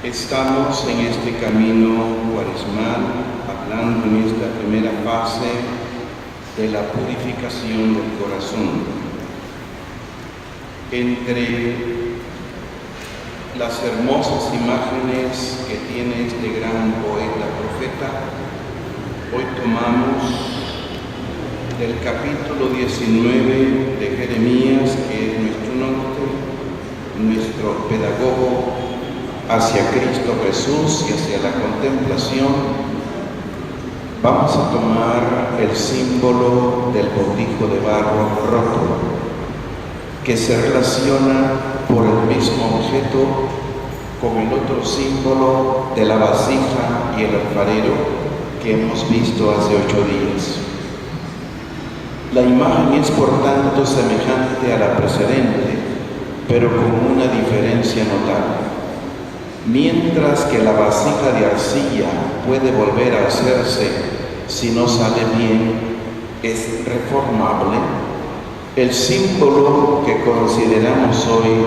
Estamos en este camino cuaresmal hablando en esta primera fase de la purificación del corazón. Entre las hermosas imágenes que tiene este gran poeta profeta, hoy tomamos del capítulo 19 de Jeremías, que es nuestro norte, nuestro pedagogo hacia Cristo Jesús y hacia la contemplación. Vamos a tomar el símbolo del botijo de barro roto, que se relaciona por el mismo objeto con el otro símbolo de la vasija y el alfarero que hemos visto hace 8 días. La imagen es por tanto semejante a la precedente, pero con una diferencia notable. Mientras que la vasija de arcilla puede volver a hacerse si no sale bien, es reformable, el símbolo que consideramos hoy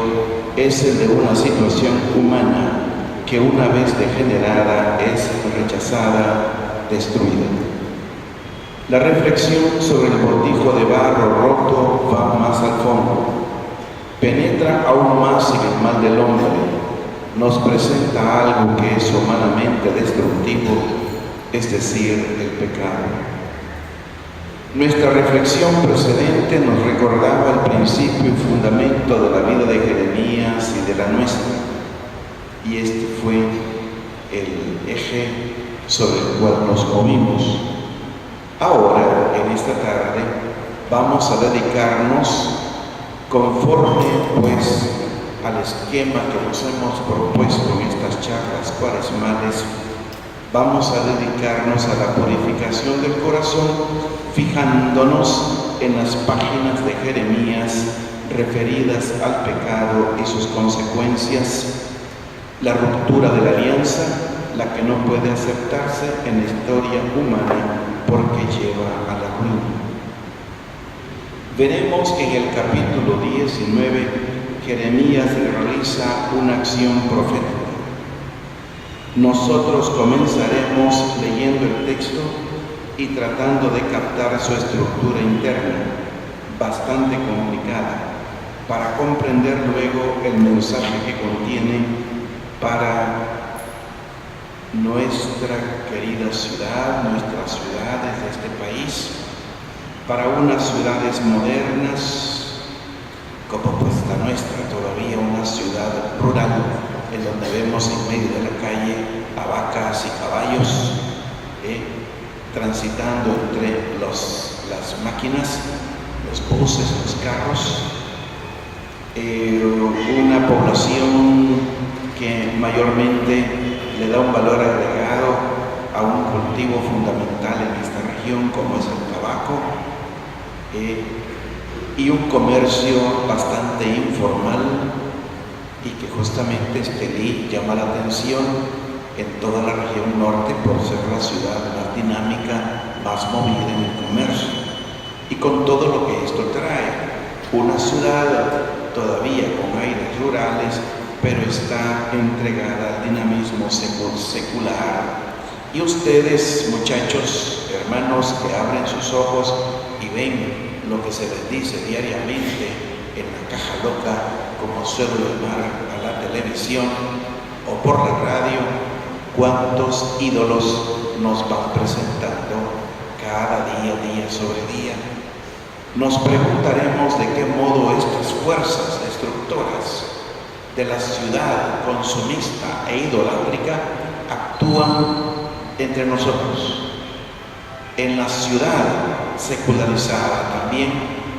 es el de una situación humana que una vez degenerada es rechazada, destruida. La reflexión sobre el botijo de barro roto va más al fondo, penetra aún más en el mal del hombre, nos presenta algo que es humanamente destructivo, es decir, el pecado. Nuestra reflexión precedente nos recordaba el principio y fundamento de la vida de Jeremías y de la nuestra, y este fue el eje sobre el cual nos movimos. Ahora, en esta tarde, vamos a dedicarnos conforme, pues, al esquema que nos hemos propuesto en estas charlas cuaresmales. Vamos a dedicarnos a la purificación del corazón, fijándonos en las páginas de Jeremías referidas al pecado y sus consecuencias, la ruptura de la alianza, la que no puede aceptarse en la historia humana porque lleva a la ruina. Veremos que en el capítulo 19 Jeremías realiza una acción profética. Nosotros comenzaremos leyendo el texto y tratando de captar su estructura interna, bastante complicada, para comprender luego el mensaje que contiene para nuestra querida ciudad, nuestras ciudades de este país, para unas ciudades modernas, como pues la nuestra, todavía una ciudad rural, en donde vemos en medio de la calle a vacas y caballos transitando entre las máquinas, los buses, los carros, una población que mayormente le da un valor agregado a un cultivo fundamental en esta región como es el tabaco, y un comercio bastante informal, y que justamente Estelí llama la atención en toda la región norte por ser la ciudad más dinámica, más movida en el comercio, y con todo lo que esto trae. Una ciudad todavía con aires rurales, pero está entregada al dinamismo secular. Y ustedes, muchachos, hermanos, que abren sus ojos y ven lo que se les dice diariamente en la caja loca, como suelo llamar a la televisión, o por la radio, cuántos ídolos nos van presentando cada día sobre día. Nos preguntaremos de qué modo estas fuerzas destructoras de la ciudad consumista e idolátrica actúan entre nosotros, en la ciudad secularizada también,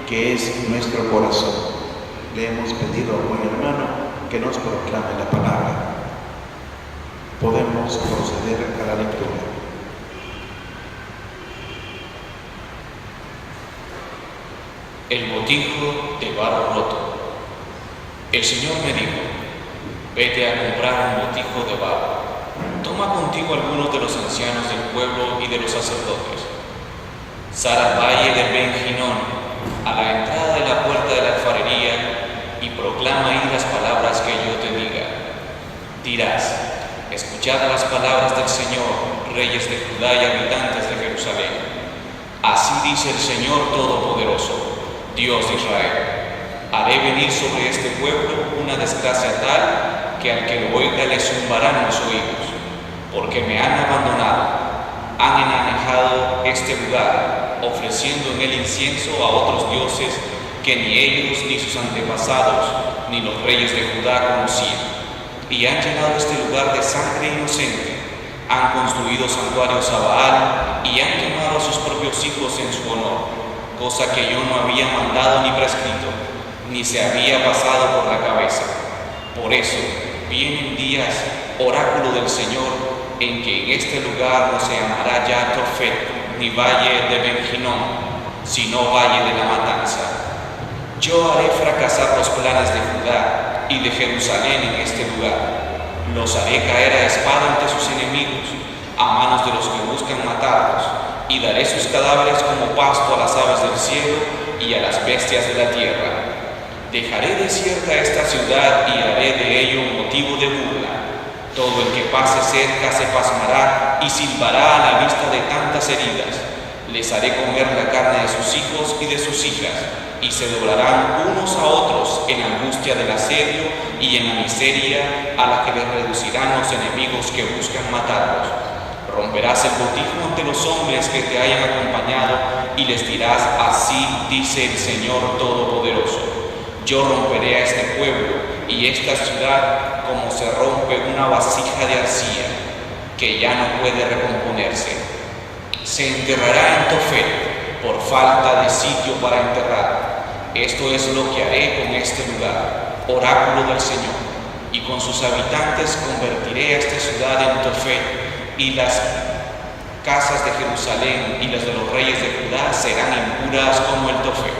que es nuestro corazón. Le hemos pedido a buen hermano que nos proclame la palabra. Podemos proceder a la lectura. El botijo de barro roto. El Señor me dijo: vete a comprar un botijo de barro. Toma contigo algunos de los ancianos del pueblo y de los sacerdotes. Sal al valle de Ben Hinnom, a la entrada de la puerta de la alfarería, y proclama ahí las palabras que yo te diga. Dirás: escuchad las palabras del Señor, reyes de Judá y habitantes de Jerusalén. Así dice el Señor Todopoderoso, Dios de Israel: haré venir sobre este pueblo una desgracia tal que al que lo oiga le zumbarán los oídos, porque me han abandonado, han enanejado este lugar, ofreciendo en él incienso a otros dioses que ni ellos, ni sus antepasados, ni los reyes de Judá conocían, y han llenado este lugar de sangre inocente. Han construido santuarios a Baal y han quemado a sus propios hijos en su honor, cosa que yo no había mandado ni prescrito, ni se había pasado por la cabeza. Por eso vienen días, oráculo del Señor, en que en este lugar no se llamará ya Tofet, ni valle de Ben-Hinnom, sino valle de la matanza. Yo haré fracasar los planes de Judá y de Jerusalén en este lugar. Los haré caer a espada ante sus enemigos, a manos de los que buscan matarlos, y daré sus cadáveres como pasto a las aves del cielo y a las bestias de la tierra. Dejaré desierta esta ciudad y haré de ello un motivo de burla. Todo el que pase cerca se pasmará y silbará a la vista de tantas heridas. Les haré comer la carne de sus hijos y de sus hijas, y se doblarán unos a otros en angustia del asedio y en la miseria a la que les reducirán los enemigos que buscan matarlos. Romperás el botijo ante los hombres que te hayan acompañado y les dirás: así dice el Señor Todopoderoso. Yo romperé a este pueblo y esta ciudad como se rompe una vasija de arcilla, que ya no puede recomponerse. Se enterrará en Tofet por falta de sitio para enterrar. Esto es lo que haré con este lugar, oráculo del Señor, y con sus habitantes convertiré a esta ciudad en Tofet, y las casas de Jerusalén y las de los reyes de Judá serán impuras como el Tofet.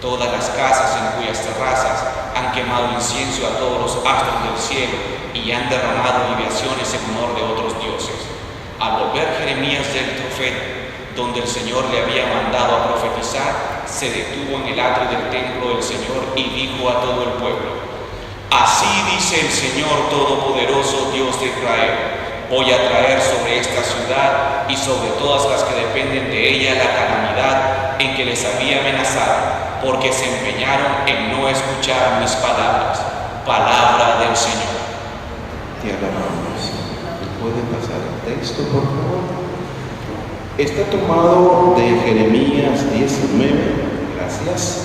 Todas las casas en cuyas terrazas han quemado incienso a todos los astros del cielo y han derramado libaciones en honor de otros dioses. Al volver Jeremías del Tofet, donde el Señor le había mandado a profetizar, se detuvo en el atrio del templo del Señor y dijo a todo el pueblo: así dice el Señor Todopoderoso, Dios de Israel: voy a traer sobre esta ciudad y sobre todas las que dependen de ella la calamidad en que les había amenazado, porque se empeñaron en no escuchar mis palabras. Palabra del Señor. Te alabamos. ¿Puede pasar el texto, por favor? Está tomado de Jeremías 19, gracias,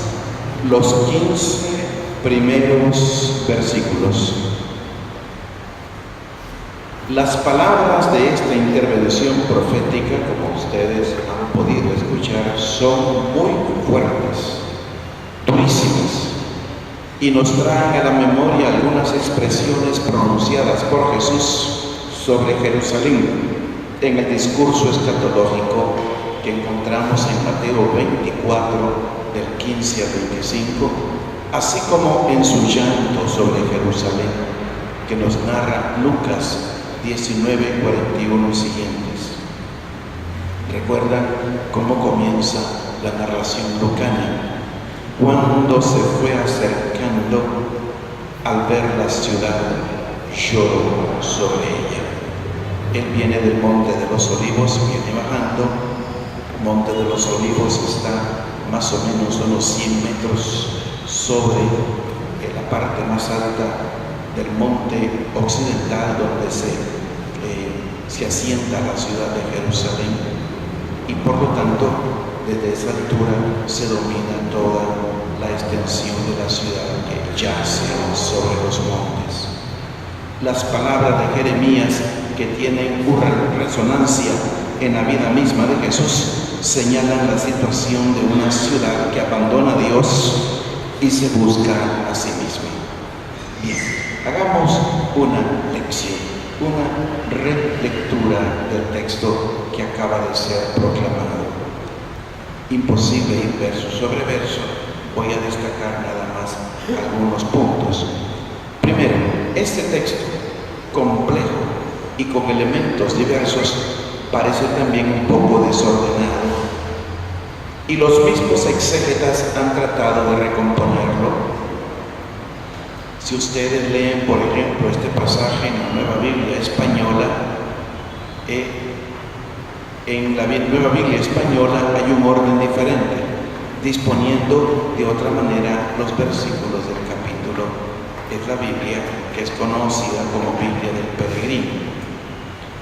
los 15 primeros versículos. Las palabras de esta intervención profética, como ustedes han podido escuchar, son muy fuertes, durísimas, y nos traen a la memoria algunas expresiones pronunciadas por Jesús sobre Jerusalén en el discurso escatológico que encontramos en Mateo 24, del 15 al 25, así como en su llanto sobre Jerusalén, que nos narra Lucas 19, 41 y siguientes. ¿Recuerdan cómo comienza la narración lucana? Cuando se fue acercando, al ver la ciudad, lloró sobre ella. Él viene del Monte de los Olivos, viene bajando. El Monte de los Olivos está más o menos unos 100 metros sobre la parte más alta del monte occidental, donde se asienta la ciudad de Jerusalén, y por lo tanto desde esa altura se domina toda la extensión de la ciudad que yace sobre los montes. Las palabras de Jeremías, que tienen una resonancia en la vida misma de Jesús, señalan la situación de una ciudad que abandona a Dios y se busca a sí misma. Bien, hagamos una lección, una relectura del texto que acaba de ser proclamado. Imposible ir verso sobre verso, voy a destacar nada más algunos puntos. Primero, este texto, complejo y con elementos diversos, parece también un poco desordenado, y los mismos exégetas han tratado de recomponerlo. Si ustedes leen, por ejemplo, este pasaje en la Nueva Biblia Española, en la Nueva Biblia Española hay un orden diferente, disponiendo de otra manera los versículos del capítulo. Es la Biblia que es conocida como Biblia del Peregrino.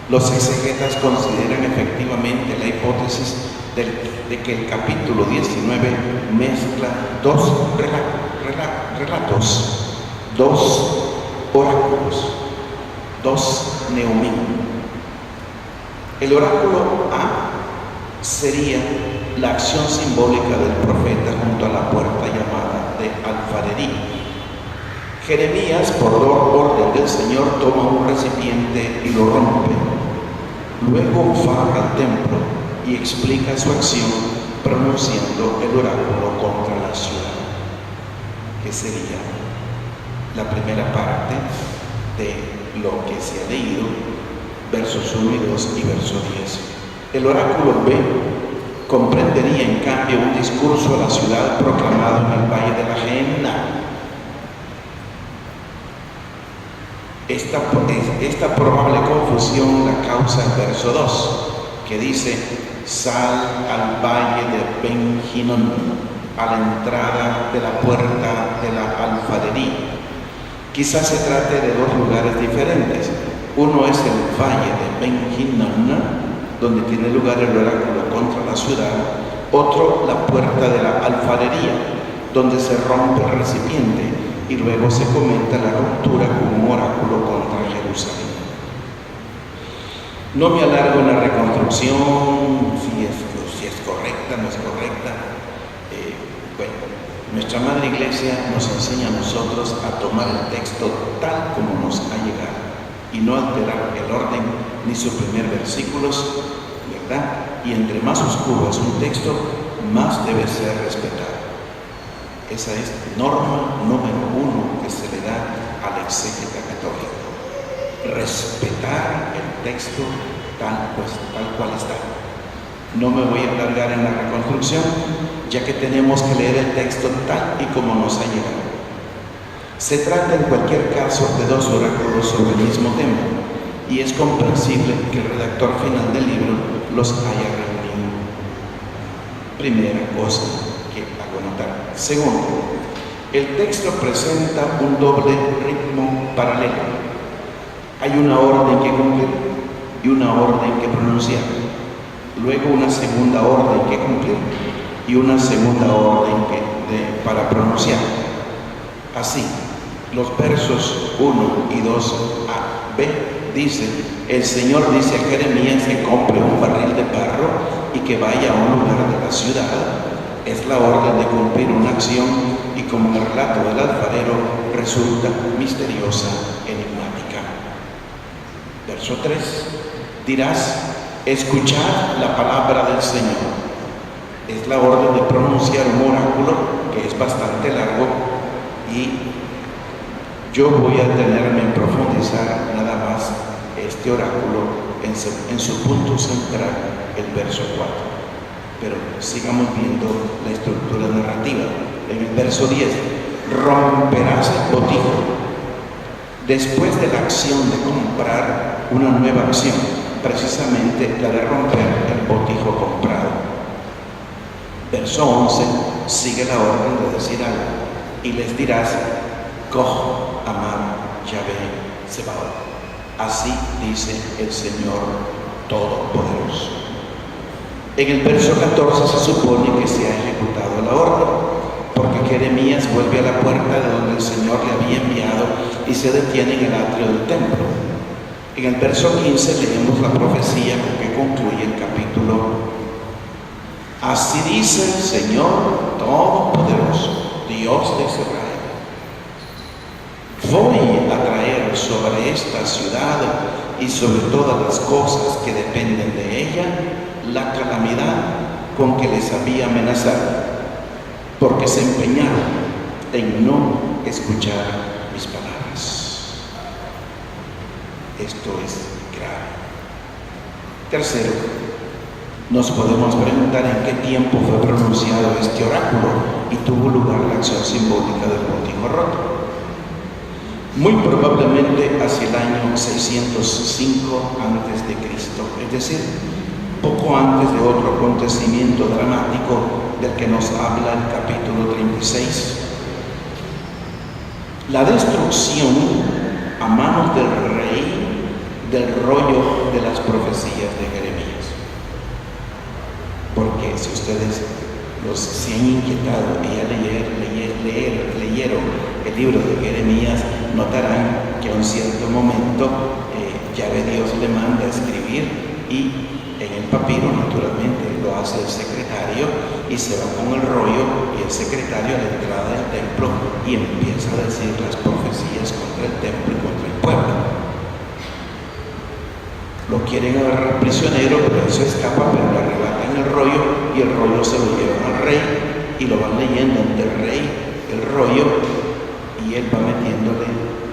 Los exegetas consideran efectivamente la hipótesis de que el capítulo 19 mezcla dos relatos, dos oráculos, dos neumín. El oráculo A sería la acción simbólica del profeta junto a la puerta llamada de alfarería. Jeremías, por orden del Señor, toma un recipiente y lo rompe. Luego va al templo y explica su acción pronunciando el oráculo contra la ciudad, que sería la primera parte de lo que se ha leído, versos 1 y 2 y verso 10. El oráculo B comprendería en cambio un discurso a la ciudad proclamado en el Valle de la Gehenna. Esta probable confusión la causa el verso 2, que dice: sal al valle de Ben Hinnom, a la entrada de la puerta de la alfarería. Quizás se trate de dos lugares diferentes. Uno es el valle de Ben Hinnom, donde tiene lugar el oráculo contra la ciudad. Otro, la puerta de la alfarería, donde se rompe el recipiente y luego se comenta la ruptura con un oráculo contra Jerusalén. No me alargo en la reconstrucción, si es correcta, no es correcta. Nuestra Madre Iglesia nos enseña a nosotros a tomar el texto tal como nos ha llegado y no alterar el orden ni suprimir versículos, ¿verdad? Y entre más oscuro es un texto, más debe ser respetado. Esa es norma número 1 que se le da al exégeta católico: respetar el texto tal cual está. No me voy a alargar en la reconstrucción, ya que tenemos que leer el texto tal y como nos ha llegado. Se trata en cualquier caso de dos oráculos sobre el mismo tema, y es comprensible que el redactor final del libro los haya reunido. Primera cosa que hago notar. Segundo, el texto presenta un doble ritmo paralelo. Hay una orden que cumplir y una orden que pronunciar. Luego una segunda orden que cumplir y una segunda orden para pronunciar. Así, los versos 1 y 2a-b dicen: el Señor dice a Jeremías que compre un barril de barro y que vaya a un lugar de la ciudad. Es la orden de cumplir una acción, y como el relato del alfarero resulta misteriosa, enigmática. Verso 3: dirás: escuchad la palabra del Señor. Es la orden de pronunciar un oráculo que es bastante largo, y yo voy a detenerme en profundizar nada más este oráculo en su punto central, el verso 4. Pero sigamos viendo la estructura narrativa. En el verso 10: romperás el botijo. Después de la acción de comprar, una nueva acción, precisamente la de romper el botijo comprado. Verso 11 sigue la orden de decir algo: y les dirás: Koh Amar Yahvé Sebaot. Así dice el Señor Todopoderoso. En el verso 14 se supone que se ha ejecutado la orden, porque Jeremías vuelve a la puerta de donde el Señor le había enviado y se detiene en el atrio del templo. En el verso 15 leemos la profecía con que concluye el capítulo. Así dice el Señor Todopoderoso, Dios de Israel: voy a traer sobre esta ciudad y sobre todas las cosas que dependen de ella la calamidad con que les había amenazado, porque se empeñaron en no escuchar mis palabras. Esto es grave. Tercero, nos podemos preguntar en qué tiempo fue pronunciado este oráculo y tuvo lugar la acción simbólica del botijo roto. muy probablemente hacia el año 605 a.C., es decir, poco antes de otro acontecimiento dramático del que nos habla el capítulo 36. La destrucción a manos del rey del rollo de las profecías de Jeremías. Porque si ustedes se han inquietado y ya leyeron el libro de Jeremías, notarán que a un cierto momento Yahvé Dios le manda a escribir, y en el papiro naturalmente lo hace el secretario y se va con el rollo, y el secretario a la entrada del templo y empieza a decir las profecías contra el templo y contra el pueblo. Lo quieren agarrar prisionero, pero él se escapa, pero le arrebatan el rollo y el rollo se lo llevan al rey y lo van leyendo ante el rey, el rollo, y él va metiéndole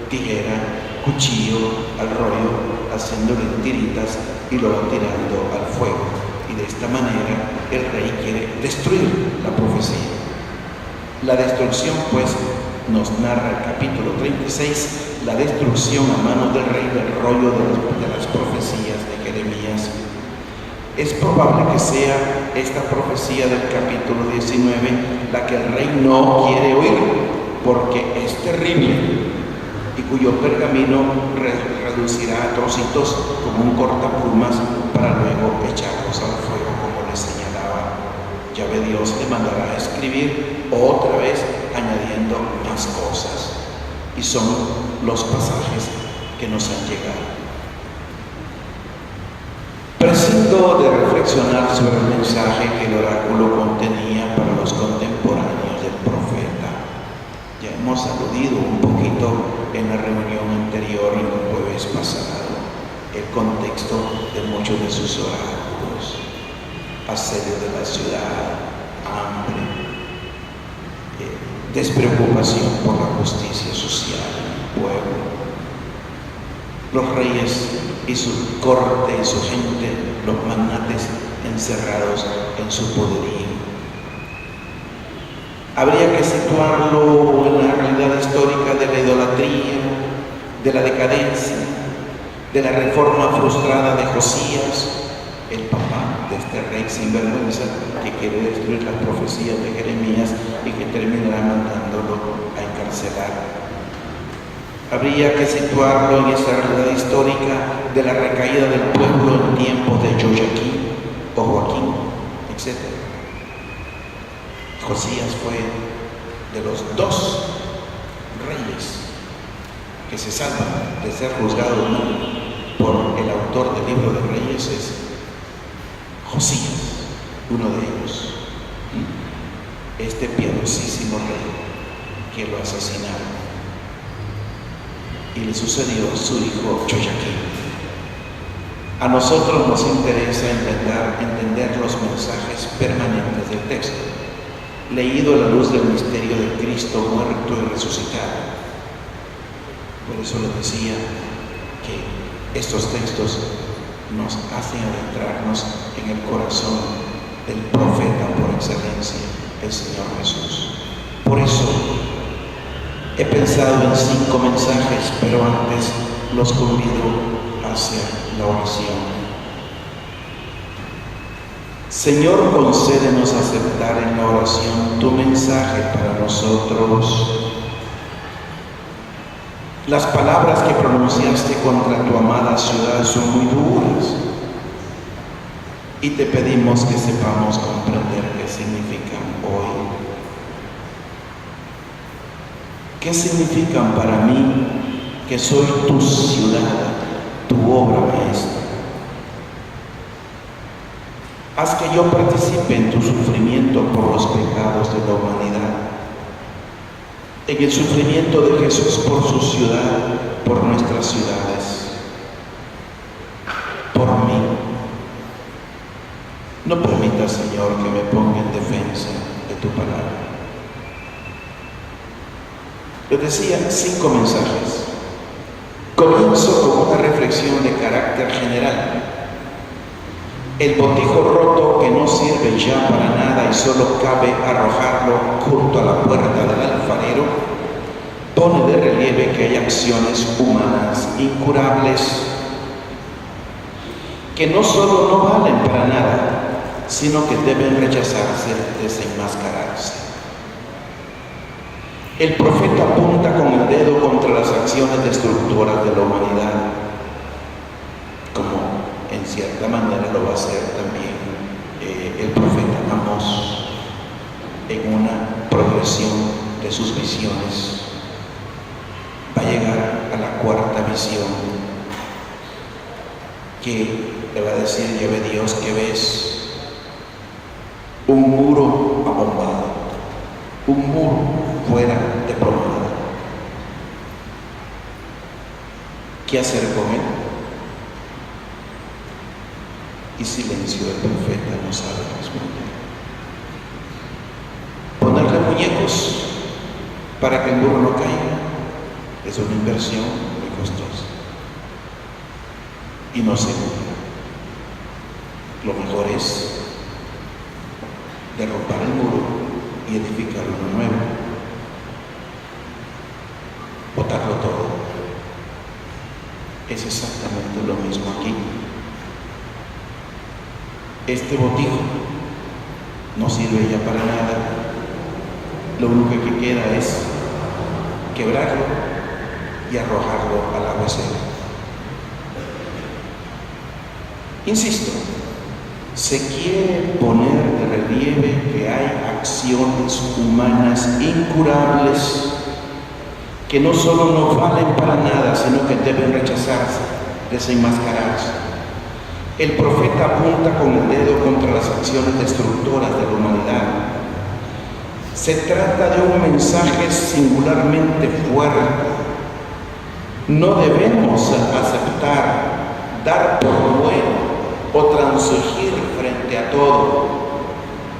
tijera, cuchillo al rollo, haciéndole tiritas y lo va tirando al fuego. Y de esta manera el rey quiere destruir la profecía. La destrucción, pues, nos narra el capítulo 36, la destrucción a manos del rey del rollo de las profecías de Jeremías. Es probable que sea esta profecía del capítulo 19 la que el rey no quiere oír, porque es terrible y cuyo pergamino reducirá a trocitos como un cortaplumas para luego echarlos al fuego, como le señalaba Yahvé Dios. Le mandará a escribir otra vez añadiendo más cosas, y son los pasajes que nos han llegado. Prescindo de reflexionar sobre el mensaje que el oráculo contenía para los contemporáneos del profeta. Ya hemos aludido un poquito en la reunión anterior, en el jueves pasado, el contexto de muchos de sus oráculos: asedio de la ciudad, hambre, despreocupación por la justicia social en el pueblo, los reyes y su corte y su gente, los magnates encerrados en su poderío. Habría que situarlo en la realidad histórica de la idolatría, de la decadencia, de la reforma frustrada de Josías, el papá de este rey sinvergüenza que quiere destruir las profecías de Jeremías y que terminará mandándolo a encarcelar. Habría que situarlo en esa realidad histórica de la recaída del pueblo en tiempos de Joaquín o Joaquín, etc. Josías fue de los dos reyes que se salvan de ser juzgados por el autor del libro de Reyes. Es Josías, uno de ellos, este piadosísimo rey que lo asesinaron, y le sucedió a su hijo Joaquín. A nosotros nos interesa entender los mensajes permanentes del texto, leído a la luz del misterio de Cristo muerto y resucitado. Por eso les decía que estos textos nos hacen adentrarnos en el corazón del profeta por excelencia, el Señor Jesús. Por eso he pensado en 5 mensajes, pero antes los convido hacia la oración. Señor, concédenos aceptar en la oración tu mensaje para nosotros. Las palabras que pronunciaste contra tu amada ciudad son muy duras, y te pedimos que sepamos comprender qué significan hoy. ¿Qué significan para mí, que soy tu ciudad, tu obra maestra? Haz que yo participe en tu sufrimiento por los pecados de la humanidad, en el sufrimiento de Jesús por su ciudad, por nuestras ciudades, por mí. No permita, Señor, que me ponga en defensa de tu palabra. Les decía 5 mensajes. Comienzo con una reflexión de carácter general. El botijo roto que no sirve ya para nada y solo cabe arrojarlo junto a la puerta del alfarero pone de relieve que hay acciones humanas incurables que no solo no valen para nada, sino que deben rechazarse, desenmascararse. El profeta apunta con el dedo contra las acciones destructoras de la humanidad, como en cierta manera lo va a hacer también el profeta Amós en una progresión de sus visiones. Va a llegar a la cuarta visión, que le va a decir: ya ve Dios que ves un muro abombado, un muro fuera de promenada. ¿Qué hacer con él? Y silencio del profeta, no sabe responder. Ponerle muñecos para que el muro no caiga es una inversión muy costosa y no segura. Lo mejor es derrumbar el muro y edificar uno nuevo, botarlo todo. Es exactamente lo mismo aquí. Este botijo no sirve ya para nada. Lo único que queda es quebrarlo y arrojarlo al agua seca. Insisto, se quiere poner de relieve que hay acciones humanas incurables que no solo no valen para nada, sino que deben rechazarse, desenmascararse. El profeta apunta con el dedo contra las acciones destructoras de la humanidad. Se trata de un mensaje singularmente fuerte. No debemos aceptar, dar por bueno o transigir frente a todo.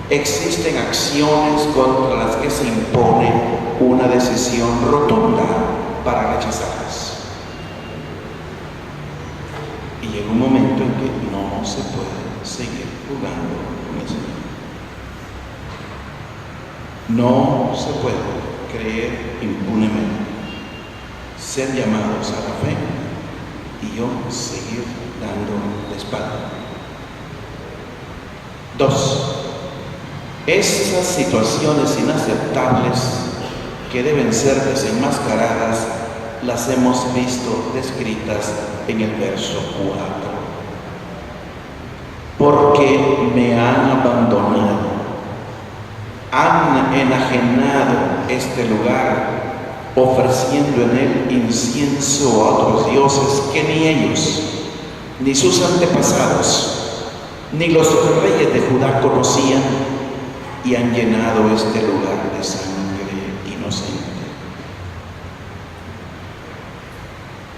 Existen acciones contra las que se impone una decisión rotunda para rechazarlas. Y llega un momento en que no se puede seguir jugando con eso. No se puede creer impunemente, ser llamados a la fe y yo seguir dando la espalda. 2. Esas situaciones inaceptables que deben ser desenmascaradas las hemos visto descritas en el verso 4. Porque me han abandonado, han enajenado este lugar, ofreciendo en él incienso a otros dioses que ni ellos, ni sus antepasados, ni los reyes de Judá conocían, y han llenado este lugar de sangre inocente.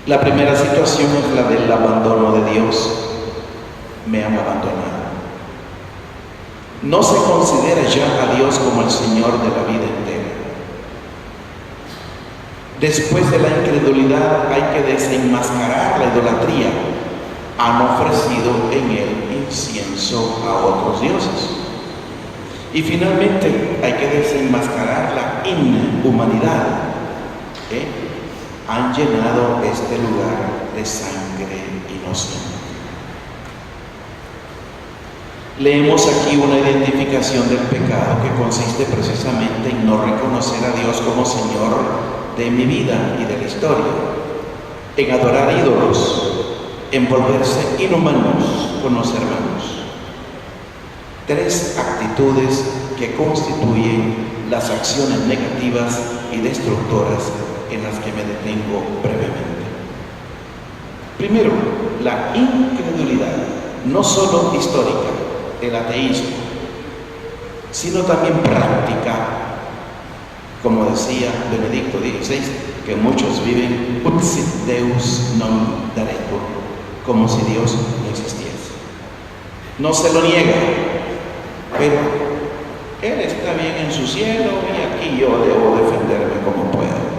La primera situación es la del abandono de Dios. Me han abandonado. No se considera ya a Dios como el Señor de la vida entera. Después de la incredulidad hay que desenmascarar la idolatría. Han ofrecido en él incienso a otros dioses. Y finalmente hay que desenmascarar la inhumanidad. Han llenado este lugar de sangre inocente. Leemos aquí una identificación del pecado que consiste precisamente en no reconocer a Dios como Señor de mi vida y de la historia, en adorar ídolos, en volverse inhumanos con los hermanos. 3 actitudes que constituyen las acciones negativas y destructoras en las que me detengo brevemente. Primero, la incredulidad, no solo histórica, el ateísmo, sino también práctica, como decía Benedicto XVI, que muchos viven ut sit Deus non daretur, como si Dios no existiese. No se lo niega, pero Él está bien en su cielo y aquí yo debo defenderme como puedo.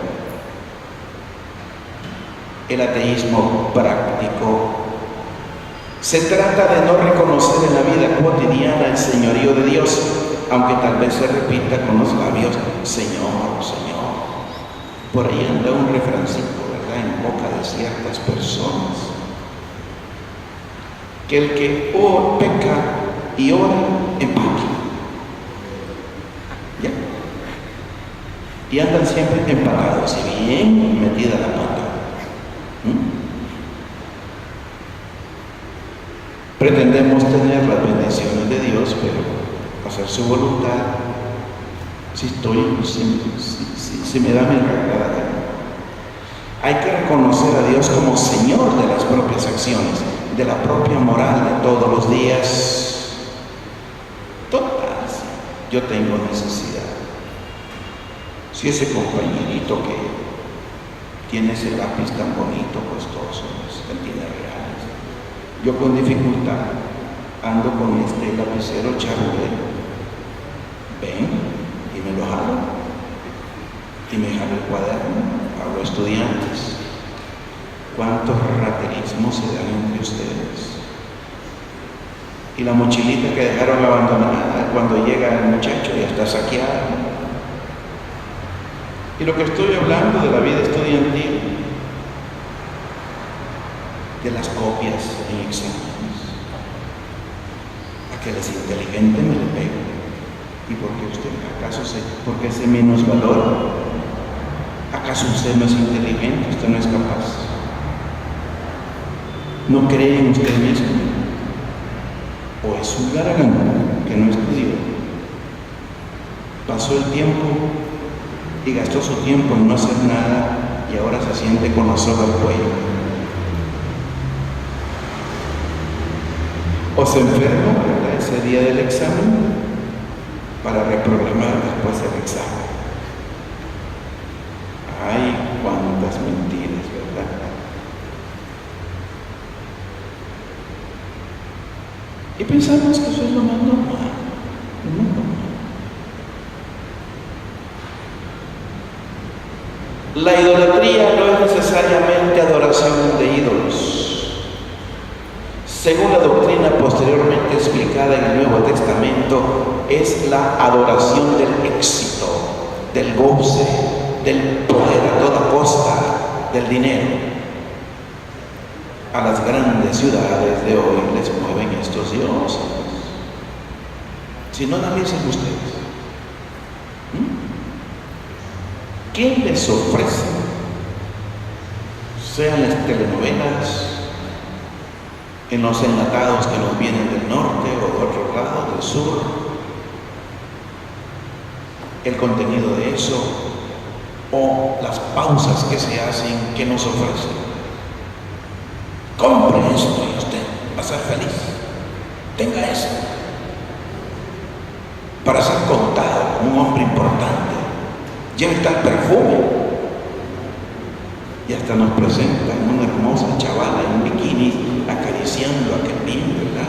El ateísmo práctico se trata de no reconocer en la vida cotidiana el señorío de Dios, aunque tal vez se repita con los labios: Señor, Señor. Por ahí anda un refrancito, ¿verdad?, en boca de ciertas personas, que el que peca y ora, empaque. ¿Ya? Y andan siempre empacados y bien metida la pata. Pretendemos tener las bendiciones de Dios, pero hacer su voluntad, si me da mi regalada gana. Hay que reconocer a Dios como Señor de las propias acciones, de la propia moral de todos los días. Total, yo tengo necesidad. Si ese compañerito que tiene ese lápiz tan bonito, costoso, él tiene reales. Yo con dificultad ando con este lapicero charulero. Ven y me lo jalo. Y me jalo el cuaderno. Hago estudiantes. ¿Cuántos raterismos se dan entre ustedes? Y la mochilita que dejaron abandonada, cuando llega el muchacho ya está saqueada. Y lo que estoy hablando de la vida estudiantil, de las copias en exámenes. Aquel es inteligente, me le pego. ¿Y por qué usted acaso por qué se menosvalora? ¿Acaso usted no es inteligente? ¿Usted no es capaz? ¿No cree en usted mismo? ¿O es un garagán que no estudió? Pasó el tiempo y gastó su tiempo en no hacer nada y ahora se siente con la soga al cuello. O se enferma, ¿verdad?, ese día del examen para reprogramar después el examen. Ay, cuántas mentiras, ¿verdad? Y pensamos que eso es lo más normal. La idolatría no es necesariamente adoración de ídolos. Según la doctrina posteriormente explicada en el Nuevo Testamento, es la adoración del éxito, del goce, del poder a toda costa, del dinero. A las grandes ciudades de hoy les mueven estos dioses. Si no analicen ustedes, ¿qué les ofrece? Sean las telenovelas, en los enlatados que nos vienen del norte o de otro lado, del sur, el contenido de eso, o las pausas que se hacen, que nos ofrecen. Compre esto y usted va a ser feliz. Tenga eso. Para ser contado como un hombre importante, lleve tal perfume. Y hasta nos presentan una hermosa chavala en un bikini acariciando a aquel bien, ¿verdad?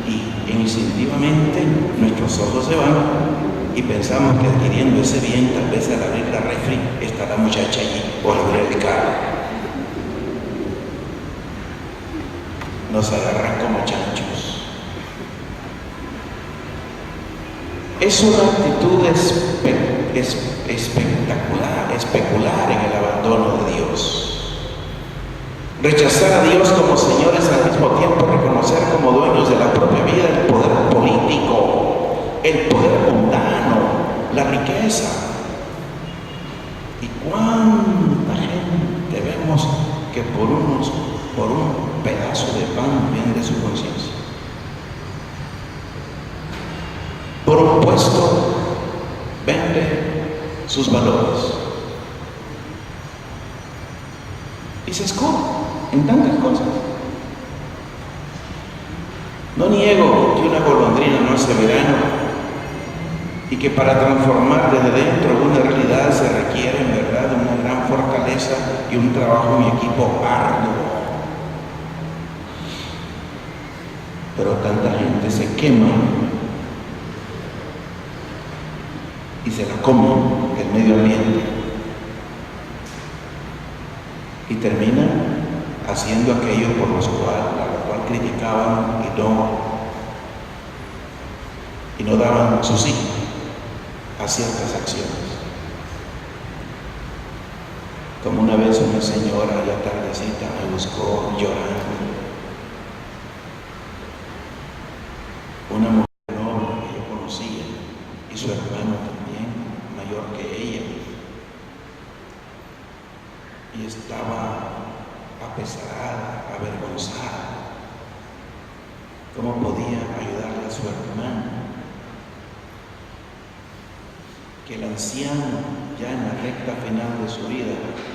Y instintivamente nuestros ojos se van y pensamos que adquiriendo ese bien, tal vez al abrir la refri está la muchacha allí o al abrir el carro. Nos agarran como chanchos. Es una actitud espectacular, especular en el abandono de Dios. Rechazar a Dios como Señor es al mismo tiempo reconocer como dueños de la propia vida el poder político, el poder mundano, la riqueza. ¿Y cuánta gente vemos que por un pedazo de pan vende su conciencia? Por un puesto vende sus valores y se escuda en tantas cosas. No niego que una golondrina no hace verano y que para transformar desde dentro una realidad se requiere en verdad una gran fortaleza y un trabajo en equipo arduo. Pero tanta gente se quema y se la come el medio ambiente y termina haciendo aquello por lo cual criticaban y no daban su sí a ciertas acciones. Como una vez una señora ya tardecita me buscó llorando. Una mujer noble que yo conocía y su hermano también, mayor que ella. Y estaba apesarada, avergonzada. ¿Cómo podía ayudarle a su hermano? Que el anciano, ya en la recta final de su vida,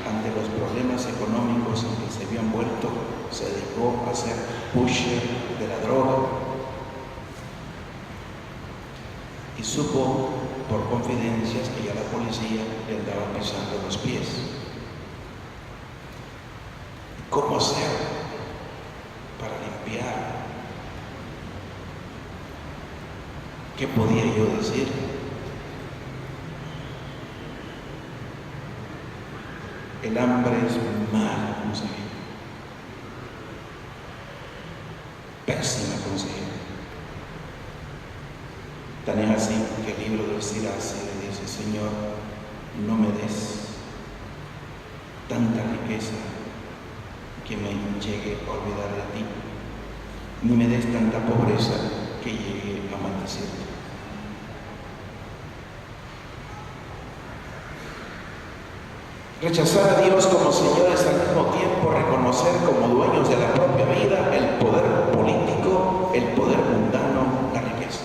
ante los problemas económicos en que se había envuelto, se dedicó a ser pusher de la droga. Y supo por confidencias que ya la policía le andaba pisando los pies. ¿Cómo hacer para limpiar? ¿Qué podía yo decir? El hambre es mala consejera, pésima consejera. Tan es así que el libro del Sirach le dice: Señor, no me des tanta riqueza que me llegue a olvidar de ti, ni me des tanta pobreza que llegue a maldecirte. Rechazar a Dios como Señor es al mismo tiempo reconocer como dueños de la propia vida el poder político, el poder mundano, la riqueza.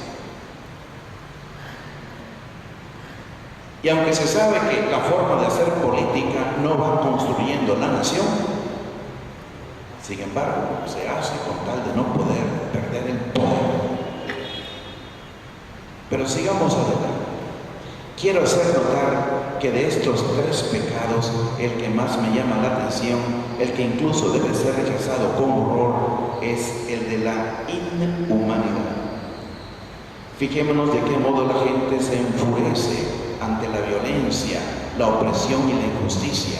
Y aunque se sabe que la forma de hacer política no va construyendo la nación, sin embargo, se hace con tal de no poder perder el poder. Pero sigamos adelante. Quiero hacer notar que de estos tres pecados, el que más me llama la atención, el que incluso debe ser rechazado con horror, es el de la inhumanidad. Fijémonos de qué modo la gente se enfurece ante la violencia, la opresión y la injusticia.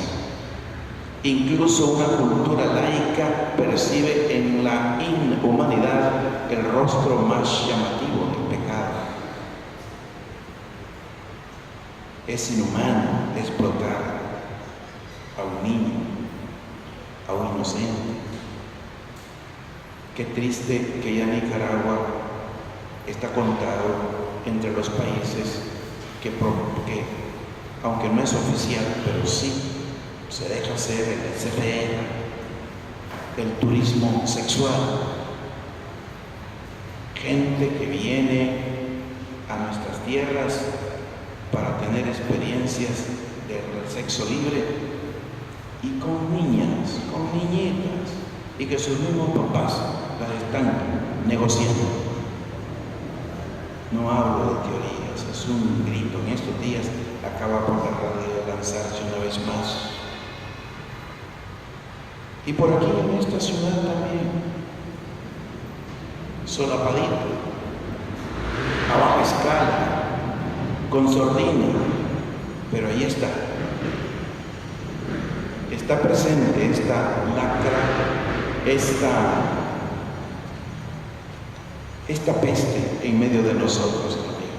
Incluso una cultura laica percibe en la inhumanidad el rostro más llamativo del pecado. Es inhumano explotar a un niño, a un inocente. Qué triste que ya Nicaragua está contado entre los países que aunque no es oficial, pero sí se deja hacer el CFE, el turismo sexual. Gente que viene a nuestras tierras para tener experiencias del sexo libre y con niñas, con niñitas, y que sus mismos papás las están negociando. No hablo de teorías, es un grito. En estos días acaba por la radio de lanzarse una vez más. Y por aquí en esta ciudad también, solapadito, a baja escala, con sordina, pero ahí está. Está presente esta lacra, esta peste en medio de nosotros también.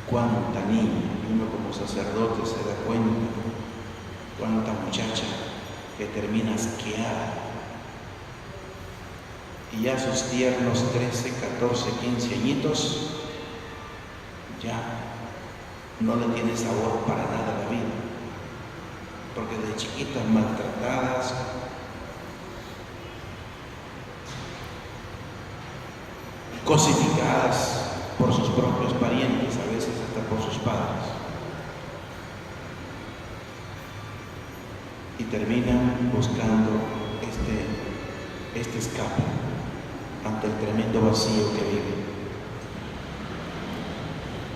Cuánta niña, y uno como sacerdote se da cuenta, cuánta muchacha que termina asqueada. Y ya sus tiernos 13, 14, 15 añitos, ya no le tiene sabor para nada a la vida, porque de chiquitas maltratadas, cosificadas por sus propios parientes, a veces hasta por sus padres, y terminan buscando este escape ante el tremendo vacío que vive.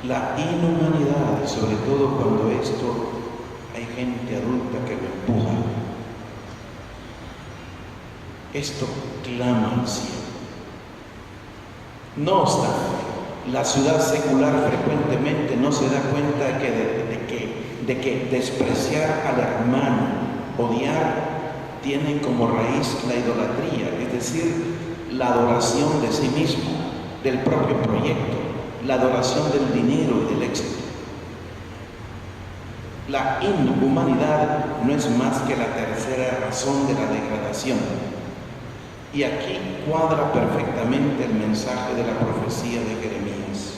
La inhumanidad, sobre todo cuando hay gente adulta que lo empuja. Esto clama al cielo. No obstante, la ciudad secular frecuentemente no se da cuenta de que despreciar al hermano, odiar, tiene como raíz la idolatría, es decir, la adoración de sí mismo, del propio proyecto, la adoración del dinero y del éxito. La inhumanidad no es más que la tercera razón de la degradación. Y aquí cuadra perfectamente el mensaje de la profecía de Jeremías.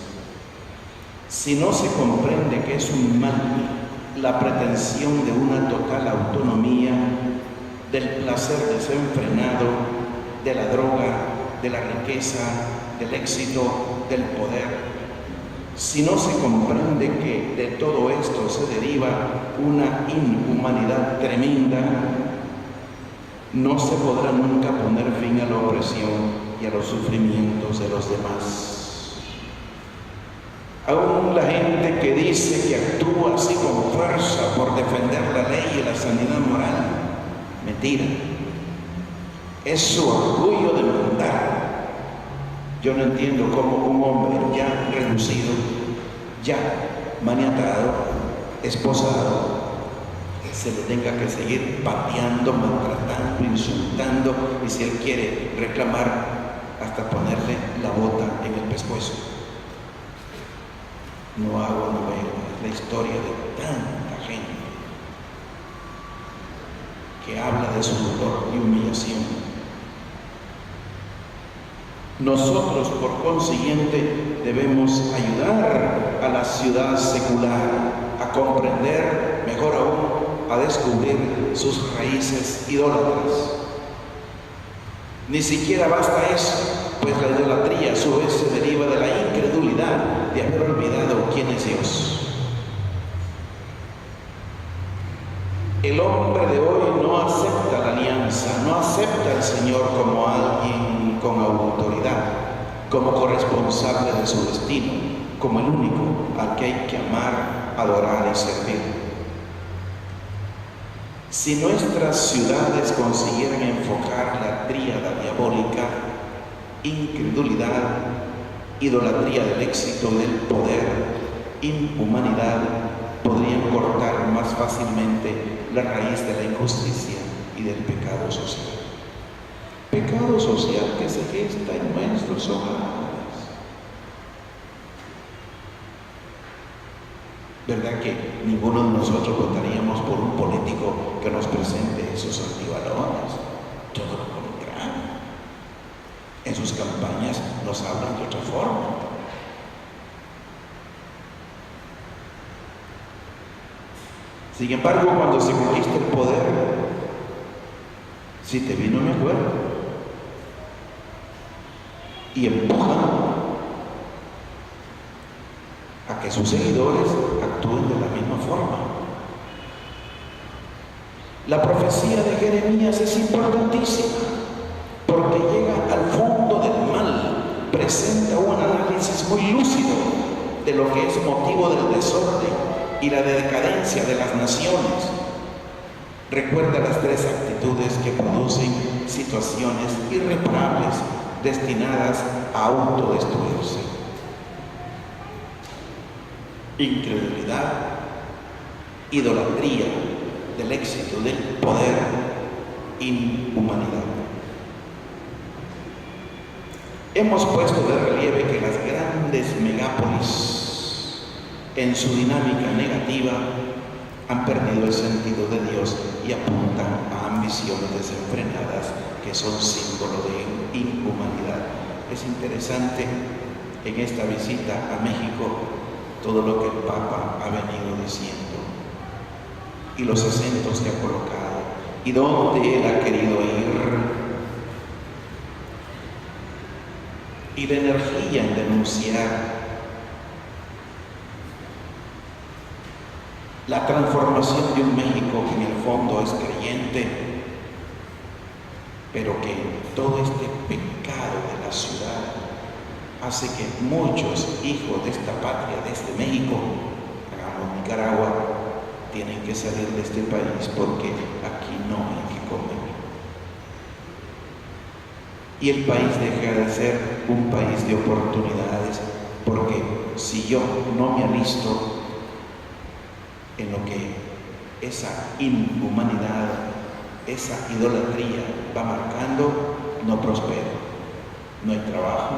Si no se comprende que es un mal la pretensión de una total autonomía, del placer desenfrenado, de la droga, de la riqueza, del éxito, del poder, si no se comprende que de todo esto se deriva una inhumanidad tremenda, no se podrá nunca poner fin a la opresión y a los sufrimientos de los demás. Aún la gente que dice que actúa así con fuerza por defender la ley y la sanidad moral, mentira. Es su orgullo de mandar. Yo no entiendo cómo un hombre ya reducido, ya maniatado, esposado, se le tenga que seguir pateando, maltratando, insultando, y si él quiere reclamar, hasta ponerle la bota en el pescuezo. No hago novela, es la historia de tanta gente que habla de su dolor y humillación. Nosotros, por consiguiente, debemos ayudar a la ciudad secular a comprender, mejor aún, a descubrir sus raíces idólatras. Ni siquiera basta eso, pues la idolatría a su vez se deriva de la incredulidad de haber olvidado quién es Dios. El hombre de hoy no acepta la alianza, no acepta al Señor como alguien con autoridad, como corresponsable de su destino, como el único al que hay que amar, adorar y servir. Si nuestras ciudades consiguieran enfocar la tríada diabólica, incredulidad, idolatría del éxito, del poder, inhumanidad, podrían cortar más fácilmente la raíz de la injusticia y del pecado social. Pecado social que se gesta en nuestros hogares. ¿Verdad que ninguno de nosotros votaríamos por un político que nos presente esos antivalores? Todo lo contrario. En sus campañas nos hablan de otra forma. Sin embargo, cuando se conquista el poder, si te vino mi acuerdo, y empujan a que sus seguidores actúen de la misma forma. La profecía de Jeremías es importantísima porque llega al fondo del mal, presenta un análisis muy lúcido de lo que es motivo del desorden y la decadencia de las naciones. Recuerda las tres actitudes que producen situaciones irreparables destinadas a autodestruirse: incredulidad, idolatría del éxito, del poder, inhumanidad. Hemos puesto de relieve que las grandes megápolis, en su dinámica negativa, han perdido el sentido de Dios y apuntan a ambiciones desenfrenadas que son símbolo de inhumanidad. Es interesante en esta visita a México todo lo que el Papa ha venido diciendo y los acentos que ha colocado y dónde él ha querido ir, y la energía en denunciar la transformación de un México que en el fondo es creyente, pero que todo este pecado de la ciudad hace que muchos hijos de esta patria, desde México, hagamos Nicaragua, tienen que salir de este país porque aquí no hay que comer. Y el país deja de ser un país de oportunidades, porque si yo no me alisto en lo que esa inhumanidad, esa idolatría va marcando, no prospero. No hay trabajo,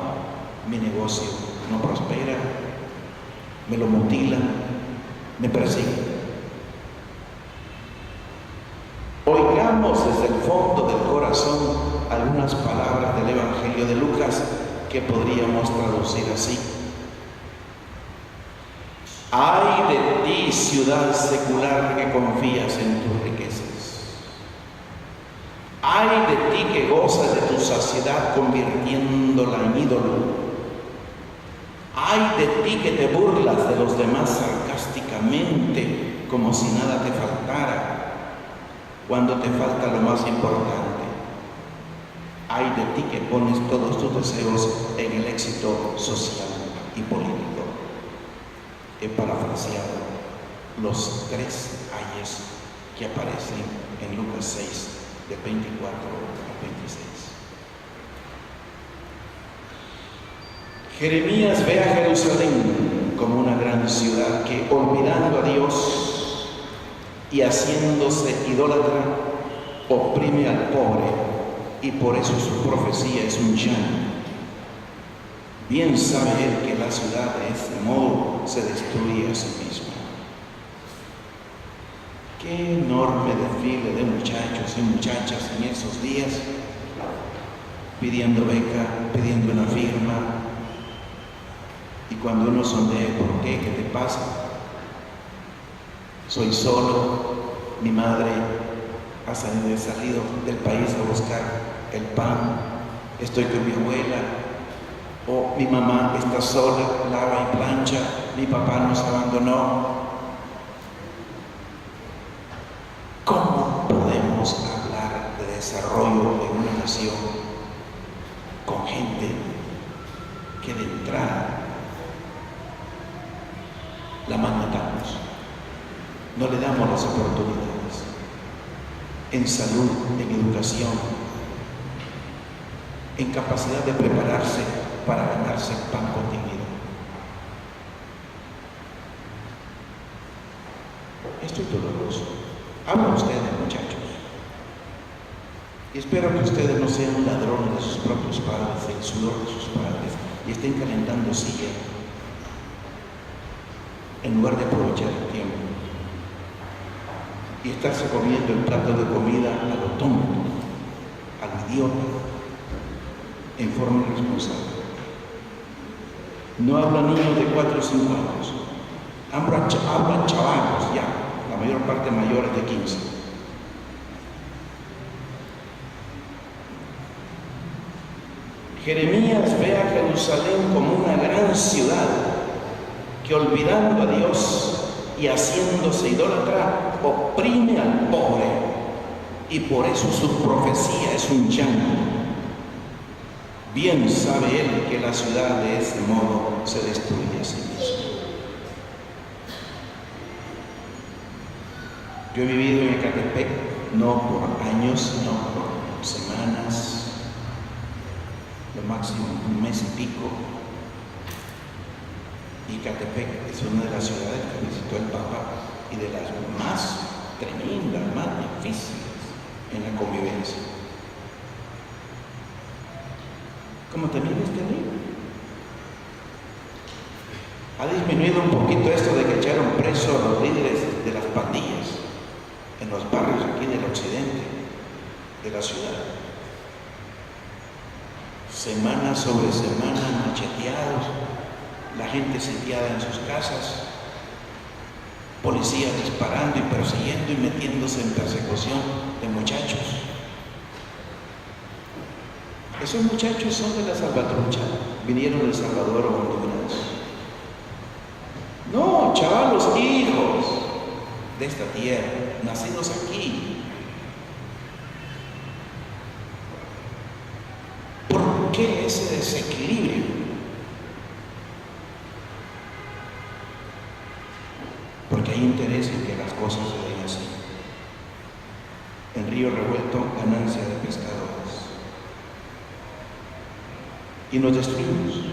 mi negocio no prospera, me lo mutilan, me persiguen. fondo del corazón algunas palabras del Evangelio de Lucas que podríamos traducir así. Ay de ti, ciudad secular, que confías en tus riquezas. Ay de ti que gozas de tu saciedad convirtiéndola en ídolo. Ay de ti que te burlas de los demás sarcásticamente como si nada te faltara, cuando te falta lo más importante. Ay de ti que pones todos tus deseos en el éxito social y político. He parafraseado los 3 ayes que aparecen en Lucas 6, de 24 a 26. Jeremías ve a Jerusalén como una gran ciudad que, olvidando a Dios y haciéndose idólatra, oprime al pobre, y por eso su profecía es un llanto. Bien sabe él que la ciudad de este modo se destruye a sí misma. Qué enorme desfile de muchachos y muchachas en esos días, pidiendo beca, pidiendo una firma. Y cuando uno sondea, ¿por qué? ¿Qué te pasa? Soy solo, mi madre ha salido del país a buscar el pan, estoy con mi abuela, o mi mamá está sola, lava y plancha, mi papá nos abandonó. ¿Cómo podemos hablar de desarrollo en una nación con gente que de entrada la maltratamos, no le damos las oportunidades en salud, en educación, en capacidad de prepararse para ganarse el pan con dignidad? Esto es doloroso. Hablan ustedes, muchachos, y espero que ustedes no sean ladrones de sus propios padres, del sudor de sus padres, y estén calentando silla en lugar de aprovechar el tiempo y estarse comiendo el plato de comida a lo tonto, a lo idiota, en forma irresponsable. No hablan niños de 4 o 5 años, hablan chavalos ya, la mayor parte mayores de 15. Jeremías ve a Jerusalén como una gran ciudad que, olvidando a Dios y haciéndose idólatra, oprime al pobre, y por eso su profecía es un llanto. Bien sabe él que la ciudad de este modo se destruye a sí misma. Yo he vivido en Ecatepec, no por años, sino por semanas, lo máximo un mes y pico. Y Ecatepec es una de las ciudades que visitó el Papa y de las más tremendas, más difíciles en la convivencia. Como también este libro. Ha disminuido un poquito esto de que echaron preso a los líderes de las pandillas en los barrios aquí del occidente de la ciudad. Semana sobre semana macheteados, la gente sitiada en sus casas, policías disparando y persiguiendo y metiéndose en persecución de muchachos. Esos muchachos son de la Salvatrucha, vinieron de El Salvador o Honduras. No, chavalos, hijos de esta tierra, nacidos aquí. ¿Por qué ese desequilibrio? Porque hay interés en que las cosas se den así. En río revuelto, ganancia de pescadores. Y nos destruimos.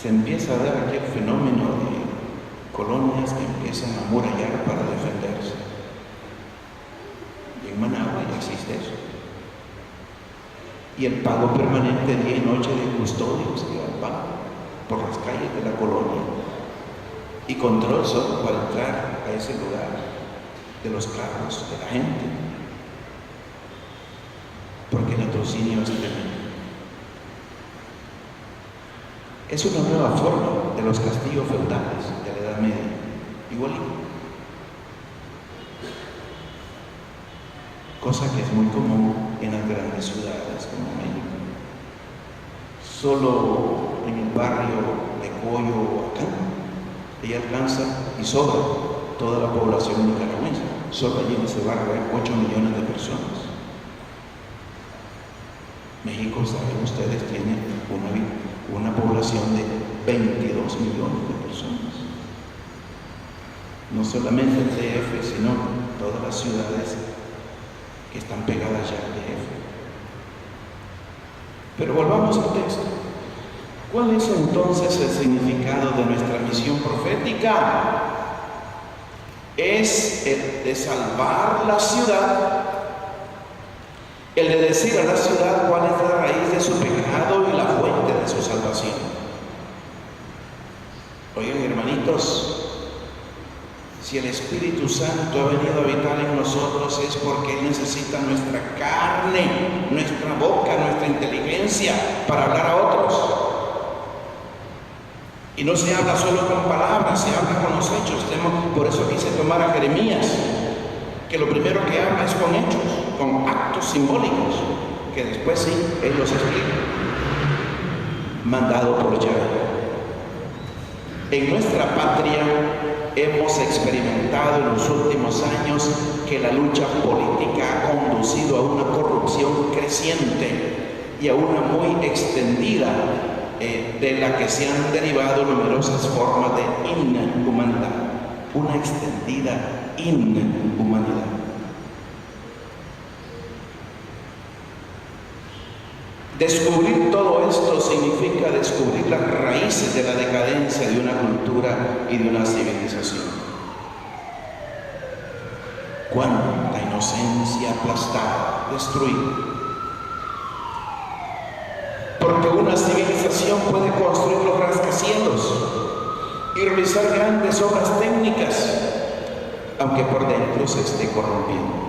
Se empieza a dar aquel fenómeno de colonias que empiezan a amurallar para defenderse. Y en Managua ya existe eso. Y el pago permanente día y noche de custodios que van por las calles de la colonia. Y control solo para entrar a ese lugar, de los carros, de la gente, porque el latrocinio es tremendo. Es una nueva forma de los castillos feudales de la Edad Media, igualito. Cosa que es muy común en las grandes ciudades como México. Solo en el barrio de Coyo, acá, ella alcanza y sobra toda la población nicaragüense. Solo allí en ese barrio hay 8 millones de personas. México, saben ustedes, tiene una población de 22 millones de personas. No solamente el DF, sino todas las ciudades que están pegadas ya al DF. Pero volvamos al texto. ¿Cuál es entonces el significado de nuestra misión profética? Es el de salvar la ciudad, el de decir a la ciudad cuál es la raíz de su pecado y la fuente de su salvación. Oigan, hermanitos, si el Espíritu Santo ha venido a habitar en nosotros es porque Él necesita nuestra carne, nuestra boca, nuestra inteligencia para hablar a otros. Y no se habla solo con palabras, se habla con los hechos. Por eso quise tomar a Jeremías, que lo primero que habla es con hechos, con actos simbólicos, que después sí, Él los explica. Mandado por Yahvé. En nuestra patria hemos experimentado en los últimos años que la lucha política ha conducido a una corrupción creciente y a una muy extendida, de la que se han derivado numerosas formas de inhumanidad, una extendida inhumanidad. Descubrir todo esto significa descubrir las raíces de la decadencia de una cultura y de una civilización. Cuánta inocencia aplastada, destruida. Porque una civilización puede construir los rascacielos y realizar grandes obras técnicas, aunque por dentro se esté corrompiendo.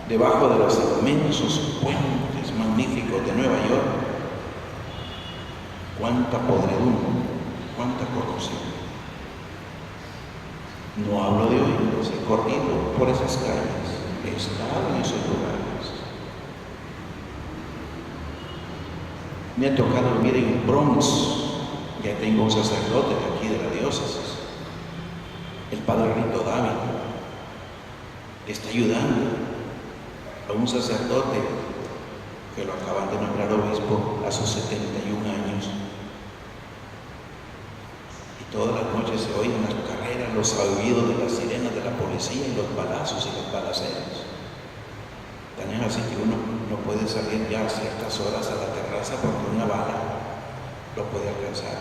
Debajo de los inmensos puentes magníficos de Nueva York, cuánta podredumbre, cuánta corrupción. No hablo de hoy, los he corrido por esas calles, he estado en esos lugares. Me ha tocado vivir en el Bronx. Ya tengo un sacerdote de aquí de la diócesis, el padre Rito Dávila, que está ayudando a un sacerdote que lo acaban de nombrar obispo a sus 71 años. Y todas las noches se oyen las carreras, los aullidos de las sirenas de la policía y los balazos y las balaceras. Tan es así que uno no puede salir ya a ciertas horas a la terraza porque una bala lo puede alcanzar.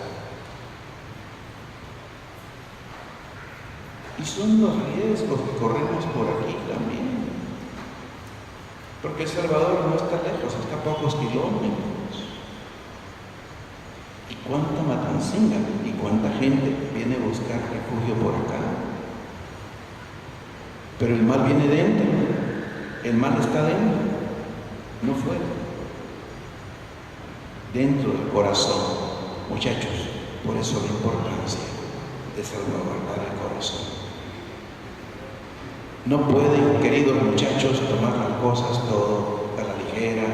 Y son los riesgos que corremos por aquí también. Porque El Salvador no está lejos, está a pocos kilómetros. Y cuánta matancinga y cuánta gente viene a buscar refugio por acá. Pero el mal viene dentro, el mal está dentro, no fuera. Dentro del corazón, muchachos, por eso la importancia de salvaguardar el corazón. No pueden, queridos muchachos, tomar las cosas todo a la ligera,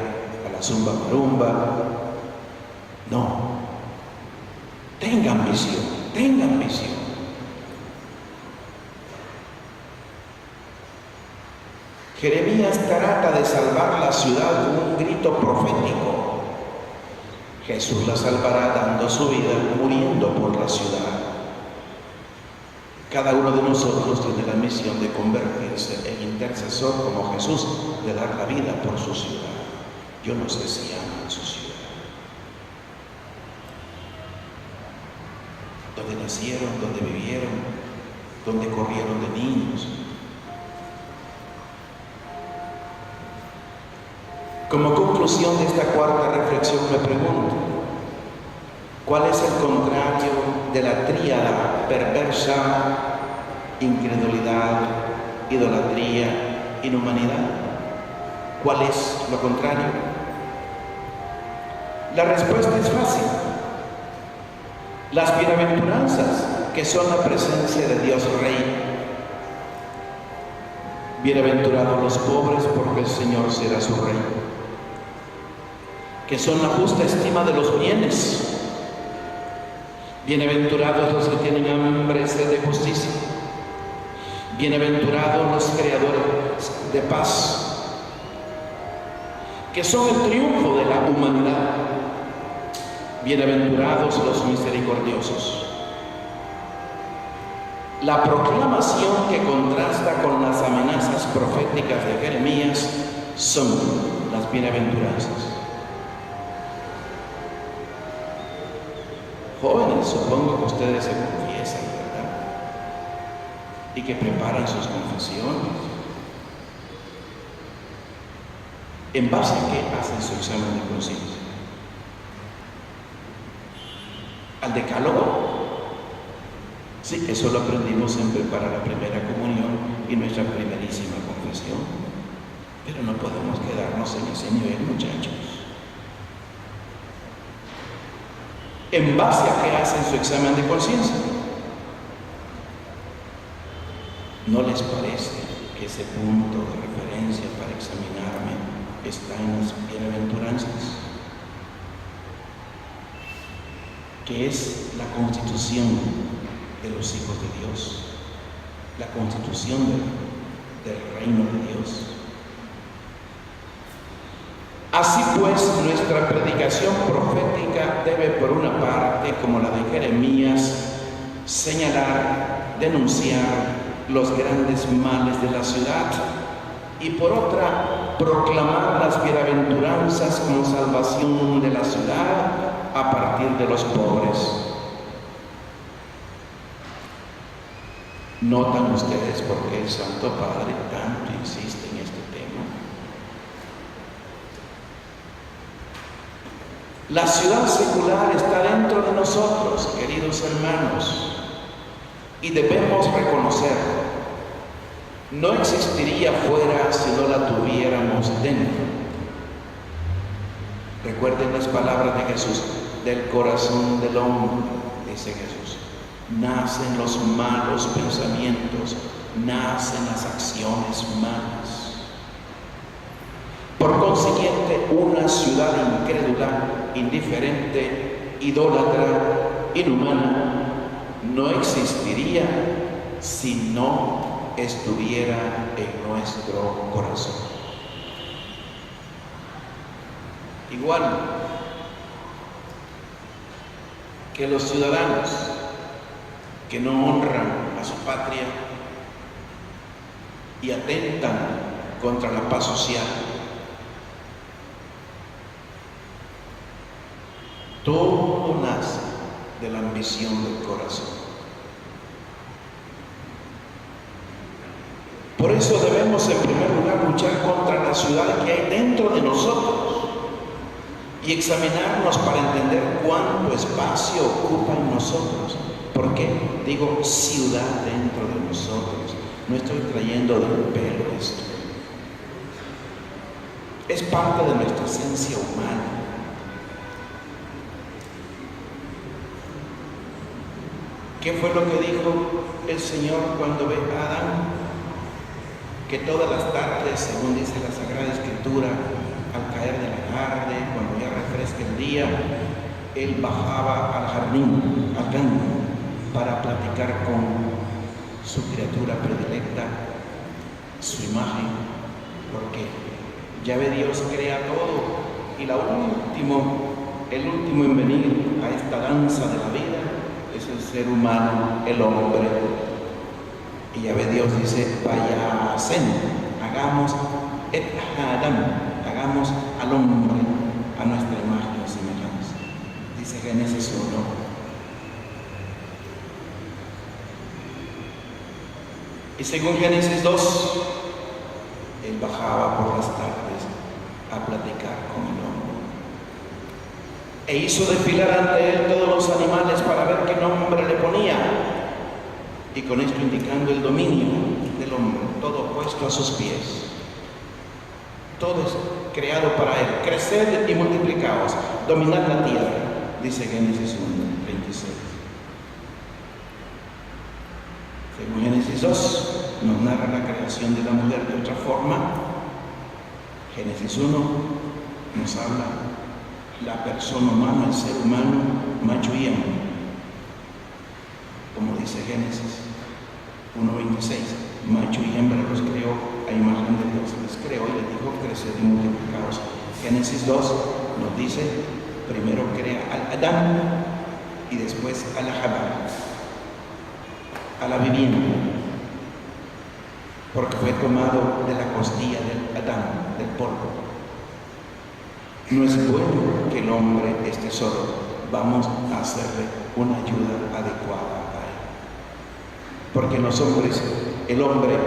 a la zumba marumba. No. Tengan visión, tengan visión. Jeremías trata de salvar la ciudad con un grito profético. Jesús la salvará dando su vida, muriendo por la ciudad. Cada uno de nosotros tiene la misión de convertirse en intercesor como Jesús, de dar la vida por su ciudad. Yo no sé si aman su ciudad. Donde nacieron, donde vivieron, donde corrieron de niños. Como conclusión de esta cuarta reflexión me pregunto, ¿cuál es el contrario de la tríada perversa: incredulidad, idolatría, inhumanidad. ¿Cuál es lo contrario? La respuesta es fácil. Las bienaventuranzas, que son la presencia de Dios Rey. Bienaventurados los pobres, porque el Señor será su Rey. Que son la justa estima de los bienes. Bienaventurados los que tienen hambre y sed de justicia. Bienaventurados los creadores de paz, que son el triunfo de la humanidad. Bienaventurados los misericordiosos. La proclamación que contrasta con las amenazas proféticas de Jeremías son las bienaventuranzas. Jóvenes, supongo que ustedes se confiesan, ¿verdad? Y que preparan sus confesiones. ¿En base a qué hacen su examen de conciencia? ¿Al decálogo? Sí, eso lo aprendimos en preparar la primera comunión y nuestra primerísima confesión. Pero no podemos quedarnos en ese nivel, muchachos. ¿En base a qué hacen su examen de conciencia? ¿No les parece que ese punto de referencia para examinarme está en las bienaventuranzas? Que es la constitución de los hijos de Dios, la constitución del reino de Dios. Así pues, nuestra predicación profética debe, por una parte, como la de Jeremías, señalar, denunciar los grandes males de la ciudad, y por otra, proclamar las bienaventuranzas como salvación de la ciudad a partir de los pobres. ¿Notan ustedes por qué el Santo Padre tanto insiste en este tema? La ciudad secular está dentro de nosotros, queridos hermanos, y debemos reconocerlo. No existiría fuera si no la tuviéramos dentro. Recuerden las palabras de Jesús: del corazón del hombre, dice Jesús, nacen los malos pensamientos, nacen las acciones malas. Por consiguiente, una ciudad incrédula, indiferente, idólatra, inhumana, no existiría si no estuviera en nuestro corazón. Igual que los ciudadanos que no honran a su patria y atentan contra la paz social. Todo nace de la ambición del corazón. Por eso debemos en primer lugar luchar contra la ciudad que hay dentro de nosotros y examinarnos para entender cuánto espacio ocupa en nosotros. ¿Por qué digo ciudad dentro de nosotros? No estoy trayendo del pelo esto. Es parte de nuestra esencia humana. ¿Qué fue lo que dijo el Señor cuando ve a Adán? Que todas las tardes, según dice la Sagrada Escritura, al caer de la tarde, cuando ya refresca el día, Él bajaba al jardín, al campo, para platicar con su criatura predilecta, su imagen, porque ya ve Dios crea todo, y el último en venir a esta danza de la vida es el ser humano, el hombre. Y ya ve Dios, dice, vaya, hagamos et Adam, hagamos al hombre a nuestra imagen y semejanza. Dice Génesis 1. Y según Génesis 2, Él bajaba por las tardes a platicar con el hombre. e hizo desfilar ante él todos los animales para ver qué nombre le ponía, y con esto indicando el dominio del hombre, todo puesto a sus pies. Todo es creado para él. Creced y multiplicaos, dominad la tierra, dice Génesis 1:26. Según Génesis 2, nos narra la creación de la mujer de otra forma. Génesis 1 nos habla la persona humana, el ser humano, macho y hembra. Como dice Génesis 1:26, macho y hembra los creó a imagen de Dios, les creó y les dijo: creced y multiplicaos. Génesis 2 nos dice: primero crea al Adán y después a la Jabá, a la vivienda, porque fue tomado de la costilla del Adán, del polvo. No es bueno que el hombre esté solo, vamos a hacerle una ayuda adecuada a él. Porque en los hombres, el hombre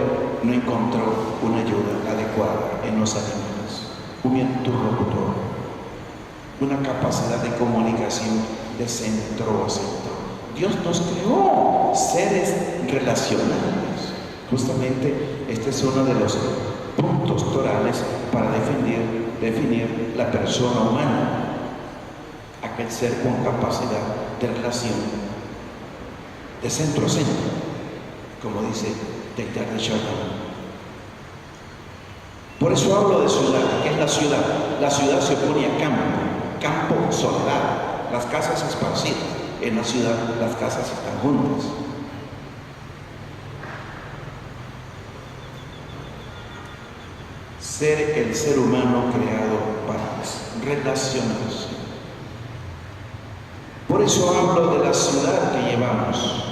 no encontró una ayuda adecuada en los animales, un interlocutor, una capacidad de comunicación de centro a centro. Dios nos creó seres relacionales. Justamente este es uno de los puntos torales para definir la persona humana, aquel ser con capacidad de relación de centro a centro, como dice Teilhard de Chardin. Por eso hablo de ciudad. ¿Qué es la ciudad? La ciudad se opone a campo, soledad, las casas esparcidas. En la ciudad las casas están juntas. Ser el ser humano creado para relacionarse. Por eso hablo de la ciudad que llevamos.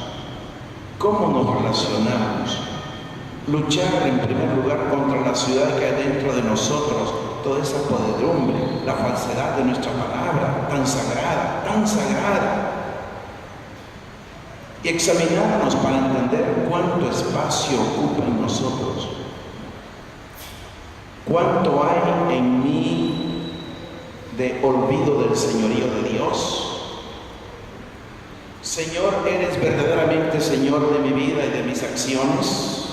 ¿Cómo nos relacionamos? Luchar en primer lugar contra la ciudad que hay dentro de nosotros, toda esa podredumbre, la falsedad de nuestra palabra, tan sagrada. Y examinarnos para entender cuánto espacio ocupa en nosotros. ¿Cuánto hay en mí de olvido del señorío de Dios? Señor, ¿eres verdaderamente Señor de mi vida y de mis acciones?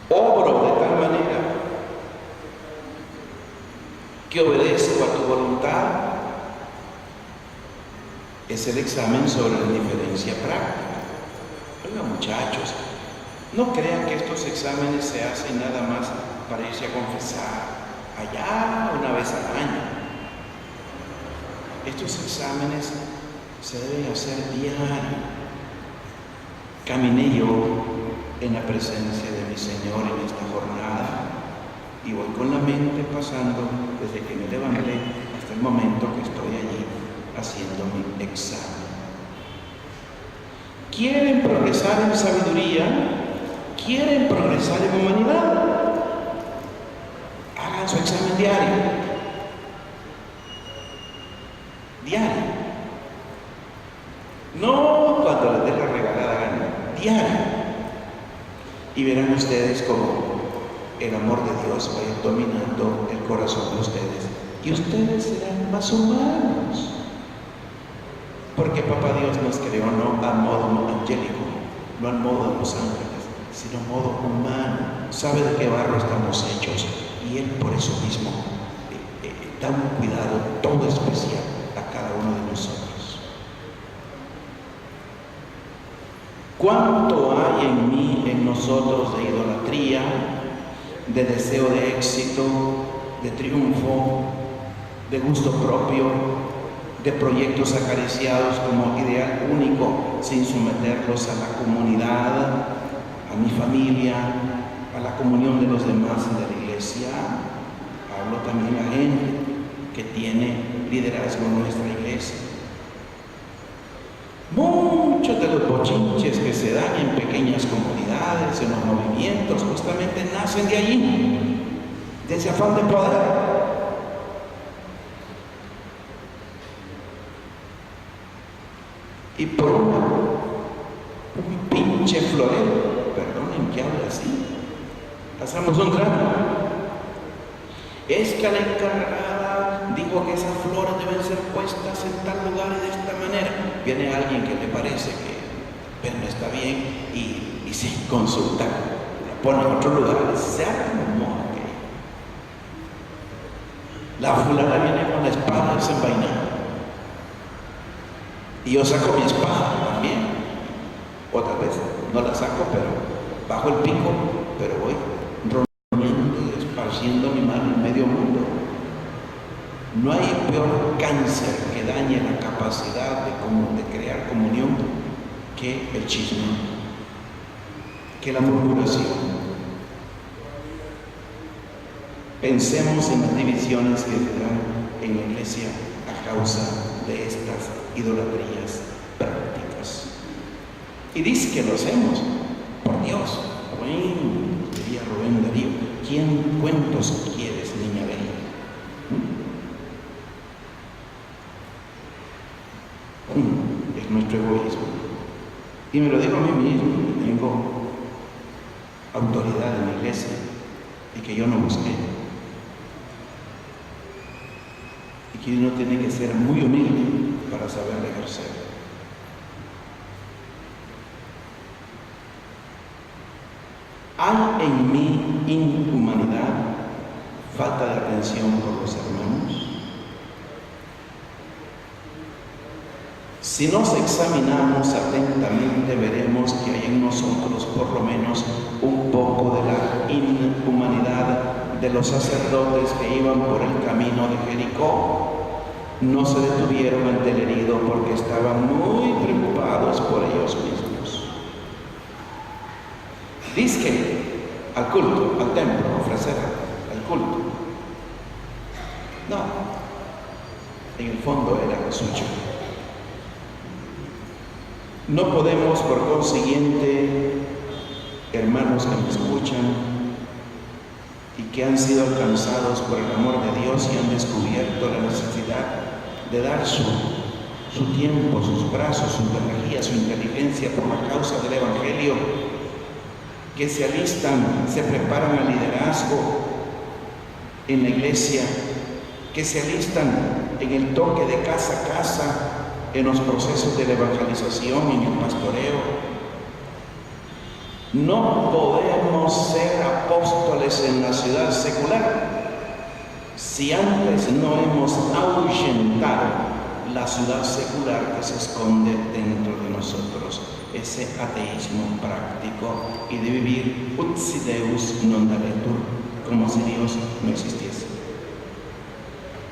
¿Obro de tal manera que obedezco a tu voluntad? Es el examen sobre la indiferencia práctica. Oiga, muchachos, no crean que estos exámenes se hacen nada más para irse a confesar allá una vez al año. Estos exámenes se deben hacer diario. Caminé yo en la presencia de mi Señor en esta jornada y voy con la mente pasando desde que me levanté hasta el momento que estoy allí haciendo mi examen. ¿Quieren progresar en sabiduría? ¿Quieren progresar en humanidad? Hagan su examen diario. No cuando les dé la regalada gana, diario. Y verán ustedes cómo el amor de Dios va a ir dominando el corazón de ustedes. Y ustedes serán más humanos. Porque Papá Dios nos creó no a modo angélico, no al modo de los ángeles, sino a modo humano. Sabe de qué barro estamos hechos. Y Él por eso mismo da un cuidado todo especial a cada uno de nosotros. ¿Cuánto hay en mí, en nosotros, de idolatría, de deseo de éxito, de triunfo, de gusto propio, de proyectos acariciados como ideal único, sin someterlos a la comunidad, a mi familia, a la comunión de los demás de la iglesia? Hablo también a gente que tiene liderazgo en nuestra iglesia. Muchos de los bochinches que se dan en pequeñas comunidades, en los movimientos, justamente nacen de allí, de ese afán de poder. Y por un pinche florero, perdonen que hable así, pasamos un drama. Es que a la encargada dijo que esas flores deben ser puestas en tal lugar y de esta manera. Viene alguien que le parece que no está bien y sin consultar, la pone en otro lugar, se armó aquello. La fulana viene con la espada desenvainada. Y yo saco mi espada también. Otra vez no la saco, pero bajo el pico, pero voy rompiendo y esparciendo mi mano en medio mundo. No hay peor cáncer que dañe la capacidad de crear comunión que el chisme, que la murmuración. Pensemos en las divisiones que se dan en la iglesia a causa de estas idolatrías prácticas. Y dice que lo hacemos, por Dios. Bueno, diría Rubén Darío, ¿quién cuentos quieres, niña bella? Es nuestro egoísmo. Y me lo digo a mí mismo, que tengo autoridad en la iglesia y que yo no busqué. Y que uno tiene que ser muy humilde para saber ejercer. ¿Hay en mí inhumanidad, falta de atención por los hermanos? Si nos examinamos atentamente, veremos que hay en nosotros por lo menos un poco de la inhumanidad de los sacerdotes que iban por el camino de Jericó. No se detuvieron ante el herido porque estaban muy preocupados por ellos mismos. Dice que al culto, al templo, ofrecer al culto. No, en el fondo era suyo. No podemos, por consiguiente, hermanos que me escuchan y que han sido alcanzados por el amor de Dios y han descubierto la necesidad de dar su tiempo, sus brazos, su energía, su inteligencia por la causa del Evangelio, que se alistan, se preparan al liderazgo en la iglesia, que se alistan en el toque de casa a casa, en los procesos de la evangelización, en el pastoreo. No podemos ser apóstoles en la ciudad secular si antes no hemos ahuyentado la ciudad secular que se esconde dentro de nosotros, ese ateísmo práctico y de vivir ut si Deus non daretur, como si Dios no existiese.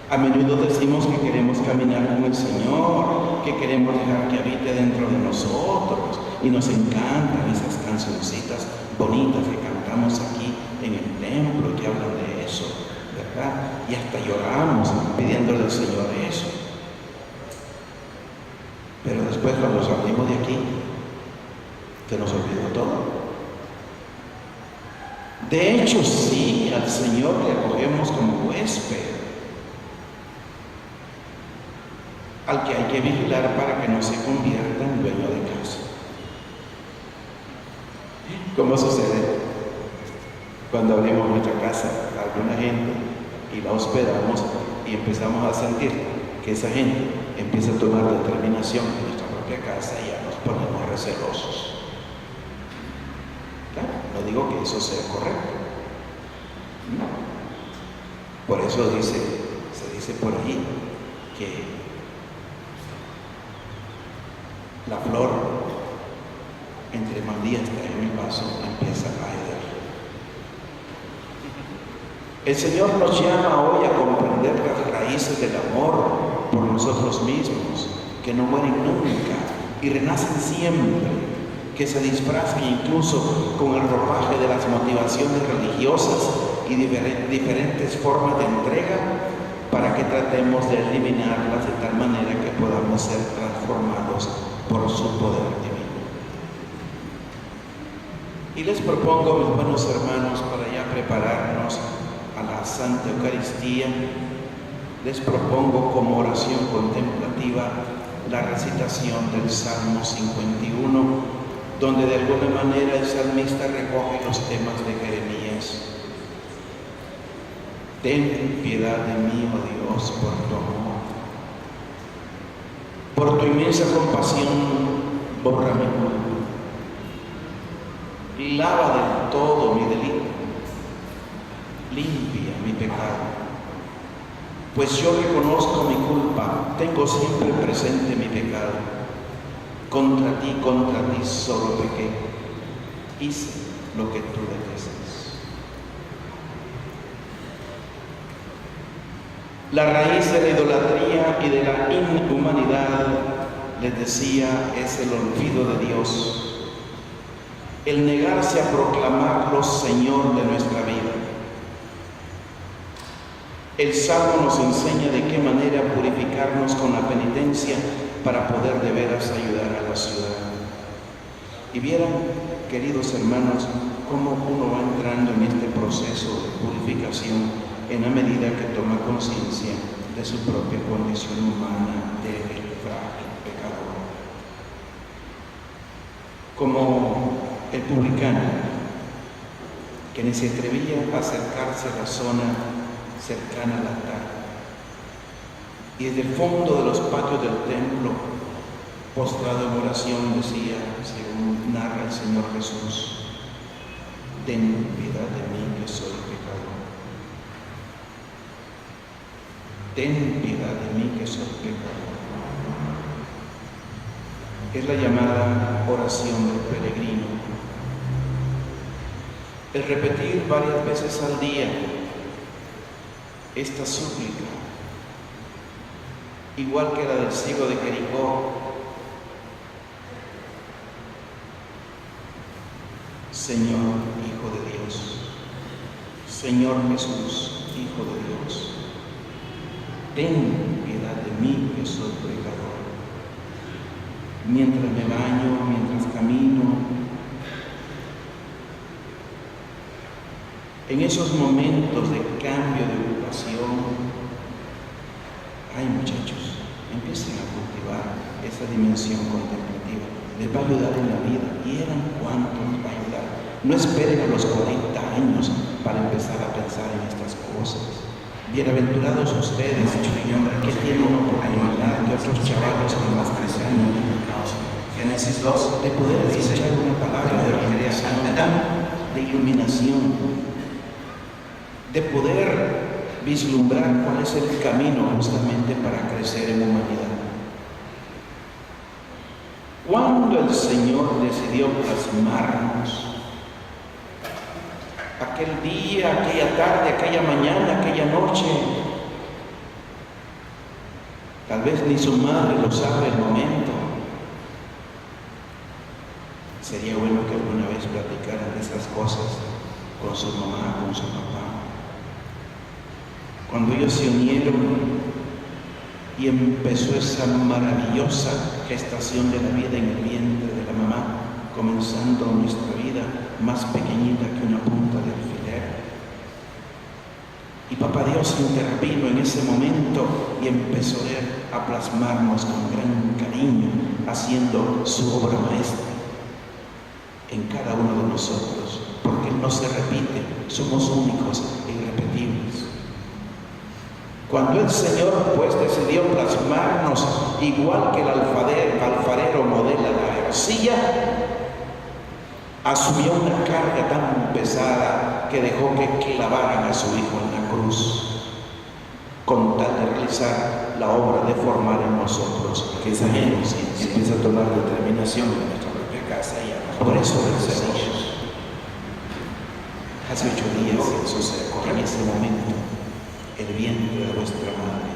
A menudo decimos que queremos caminar con el Señor, que queremos dejar que habite dentro de nosotros, y nos encantan esas cancioncitas bonitas que cantamos aquí en el templo que hablan de eso, ¿verdad? Y hasta lloramos pidiéndole al Señor eso. Pero después, cuando salimos de aquí, se nos olvidó todo. De hecho, sí, al Señor le acogemos como huésped, al que hay que vigilar para que no se convierta en dueño de casa. ¿Cómo sucede? Cuando abrimos nuestra casa a alguna gente y la hospedamos y empezamos a sentir que esa gente empieza a tomar determinación en nuestra propia casa y ya nos ponemos recelosos. Claro, no digo que eso sea correcto. No. Por eso se dice por ahí que la flor, entre más días está en el vaso, empieza a herir. El Señor nos llama hoy a comprender las raíces del amor por nosotros mismos, que no mueren nunca y renacen siempre, que se disfrazan incluso con el ropaje de las motivaciones religiosas y diferentes formas de entrega, para que tratemos de eliminarlas de tal manera que podamos ser transformados por su poder divino. Y les propongo, mis buenos hermanos, para ya prepararnos a la Santa Eucaristía, les propongo como oración contemplativa la recitación del Salmo 51, donde de alguna manera el salmista recoge los temas de Jeremías. Ten piedad de mí, oh Dios, por tu amor. Por tu inmensa compasión, borra mi culpa. Lava del todo mi delito. Limpia mi pecado. Pues yo reconozco mi culpa, tengo siempre presente mi pecado. Contra ti solo pequé. Hice lo que tú detestas. La raíz de la idolatría y de la inhumanidad, les decía, es el olvido de Dios, el negarse a proclamarlo Señor de nuestra vida. El Salmo nos enseña de qué manera purificarnos con la penitencia para poder de veras ayudar a la ciudad. Y vieran, queridos hermanos, cómo uno va entrando en este proceso de purificación en la medida que toma conciencia de su propia condición humana, débil, frágil, pecador. Como el publicano, que ni se atrevía a acercarse a la zona cercana al altar, y desde el fondo de los patios del templo, postrado en oración, decía, según narra el Señor Jesús: ten piedad de mí que soy pecador. Ten piedad de mí que soy pecador. Es la llamada oración del peregrino. El repetir varias veces al día esta súplica, igual que la del ciego de Jericó: Señor, Hijo de Dios, Señor Jesús, Hijo de Dios, ten piedad de mí que soy pecador. Mientras me baño, mientras camino, en esos momentos de cambio de ocupación, ay muchachos, empiecen a cultivar esa dimensión contemplativa. Les va a ayudar en la vida. ¿Vieran cuánto les va a ayudar? No esperen a los 40 años para empezar a pensar en estas cosas. Bienaventurados ustedes, que tienen una oportunidad que otros chavales con más 13 años, Génesis 2, de poder escuchar una palabra de creación, de iluminación, de poder vislumbrar cuál es el camino justamente para crecer en humanidad. Cuando el Señor decidió plasmarnos, aquel día, aquella tarde, aquella mañana, aquella noche, tal vez ni su madre lo sabe el momento. Sería bueno que alguna vez platicaran de esas cosas con su mamá, con su papá. Cuando ellos se unieron y empezó esa maravillosa gestación de la vida en el vientre de la mamá, comenzando nuestra vida más pequeñita que una punta de alfiler. Y Papá Dios intervino en ese momento y empezó a plasmarnos con gran cariño, haciendo su obra maestra en cada uno de nosotros, porque Él no se repite, somos únicos e irrepetibles. Cuando el Señor pues decidió plasmarnos igual que el alfarero modela la arcilla, asumió una carga tan pesada que dejó que clavaran a su Hijo en la cruz, con tal de realizar la obra de formar en nosotros que esa gente empieza a tomar determinación en nuestra propia casa y a por eso vencemos. Hace 8 días sucedió en ese momento. El vientre de vuestra madre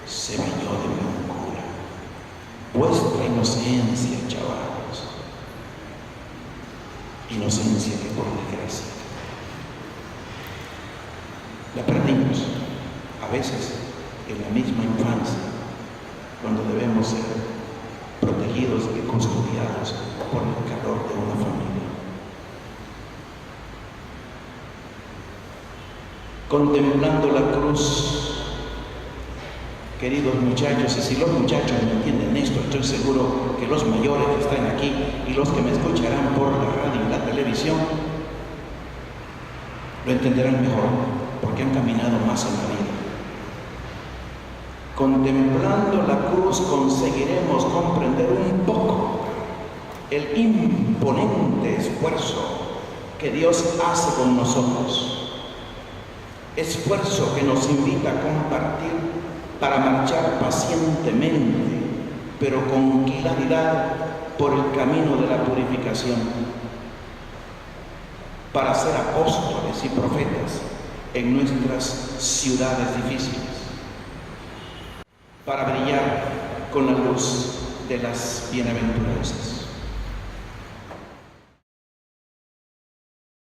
se bañó de blancura. Vuestra inocencia, chavalos. Inocencia que por desgracia la perdimos a veces en la misma infancia, cuando debemos ser protegidos y custodiados por el calor de una familia. Contemplando la cruz, queridos muchachos, y si los muchachos no entienden esto, estoy seguro que los mayores que están aquí y los que me escucharán por la radio y la televisión lo entenderán mejor, porque han caminado más en la vida. Contemplando la cruz conseguiremos comprender un poco el imponente esfuerzo que Dios hace con nosotros. Esfuerzo que nos invita a compartir para marchar pacientemente, pero con claridad por el camino de la purificación, para ser apóstoles y profetas en nuestras ciudades difíciles, para brillar con la luz de las bienaventuranzas.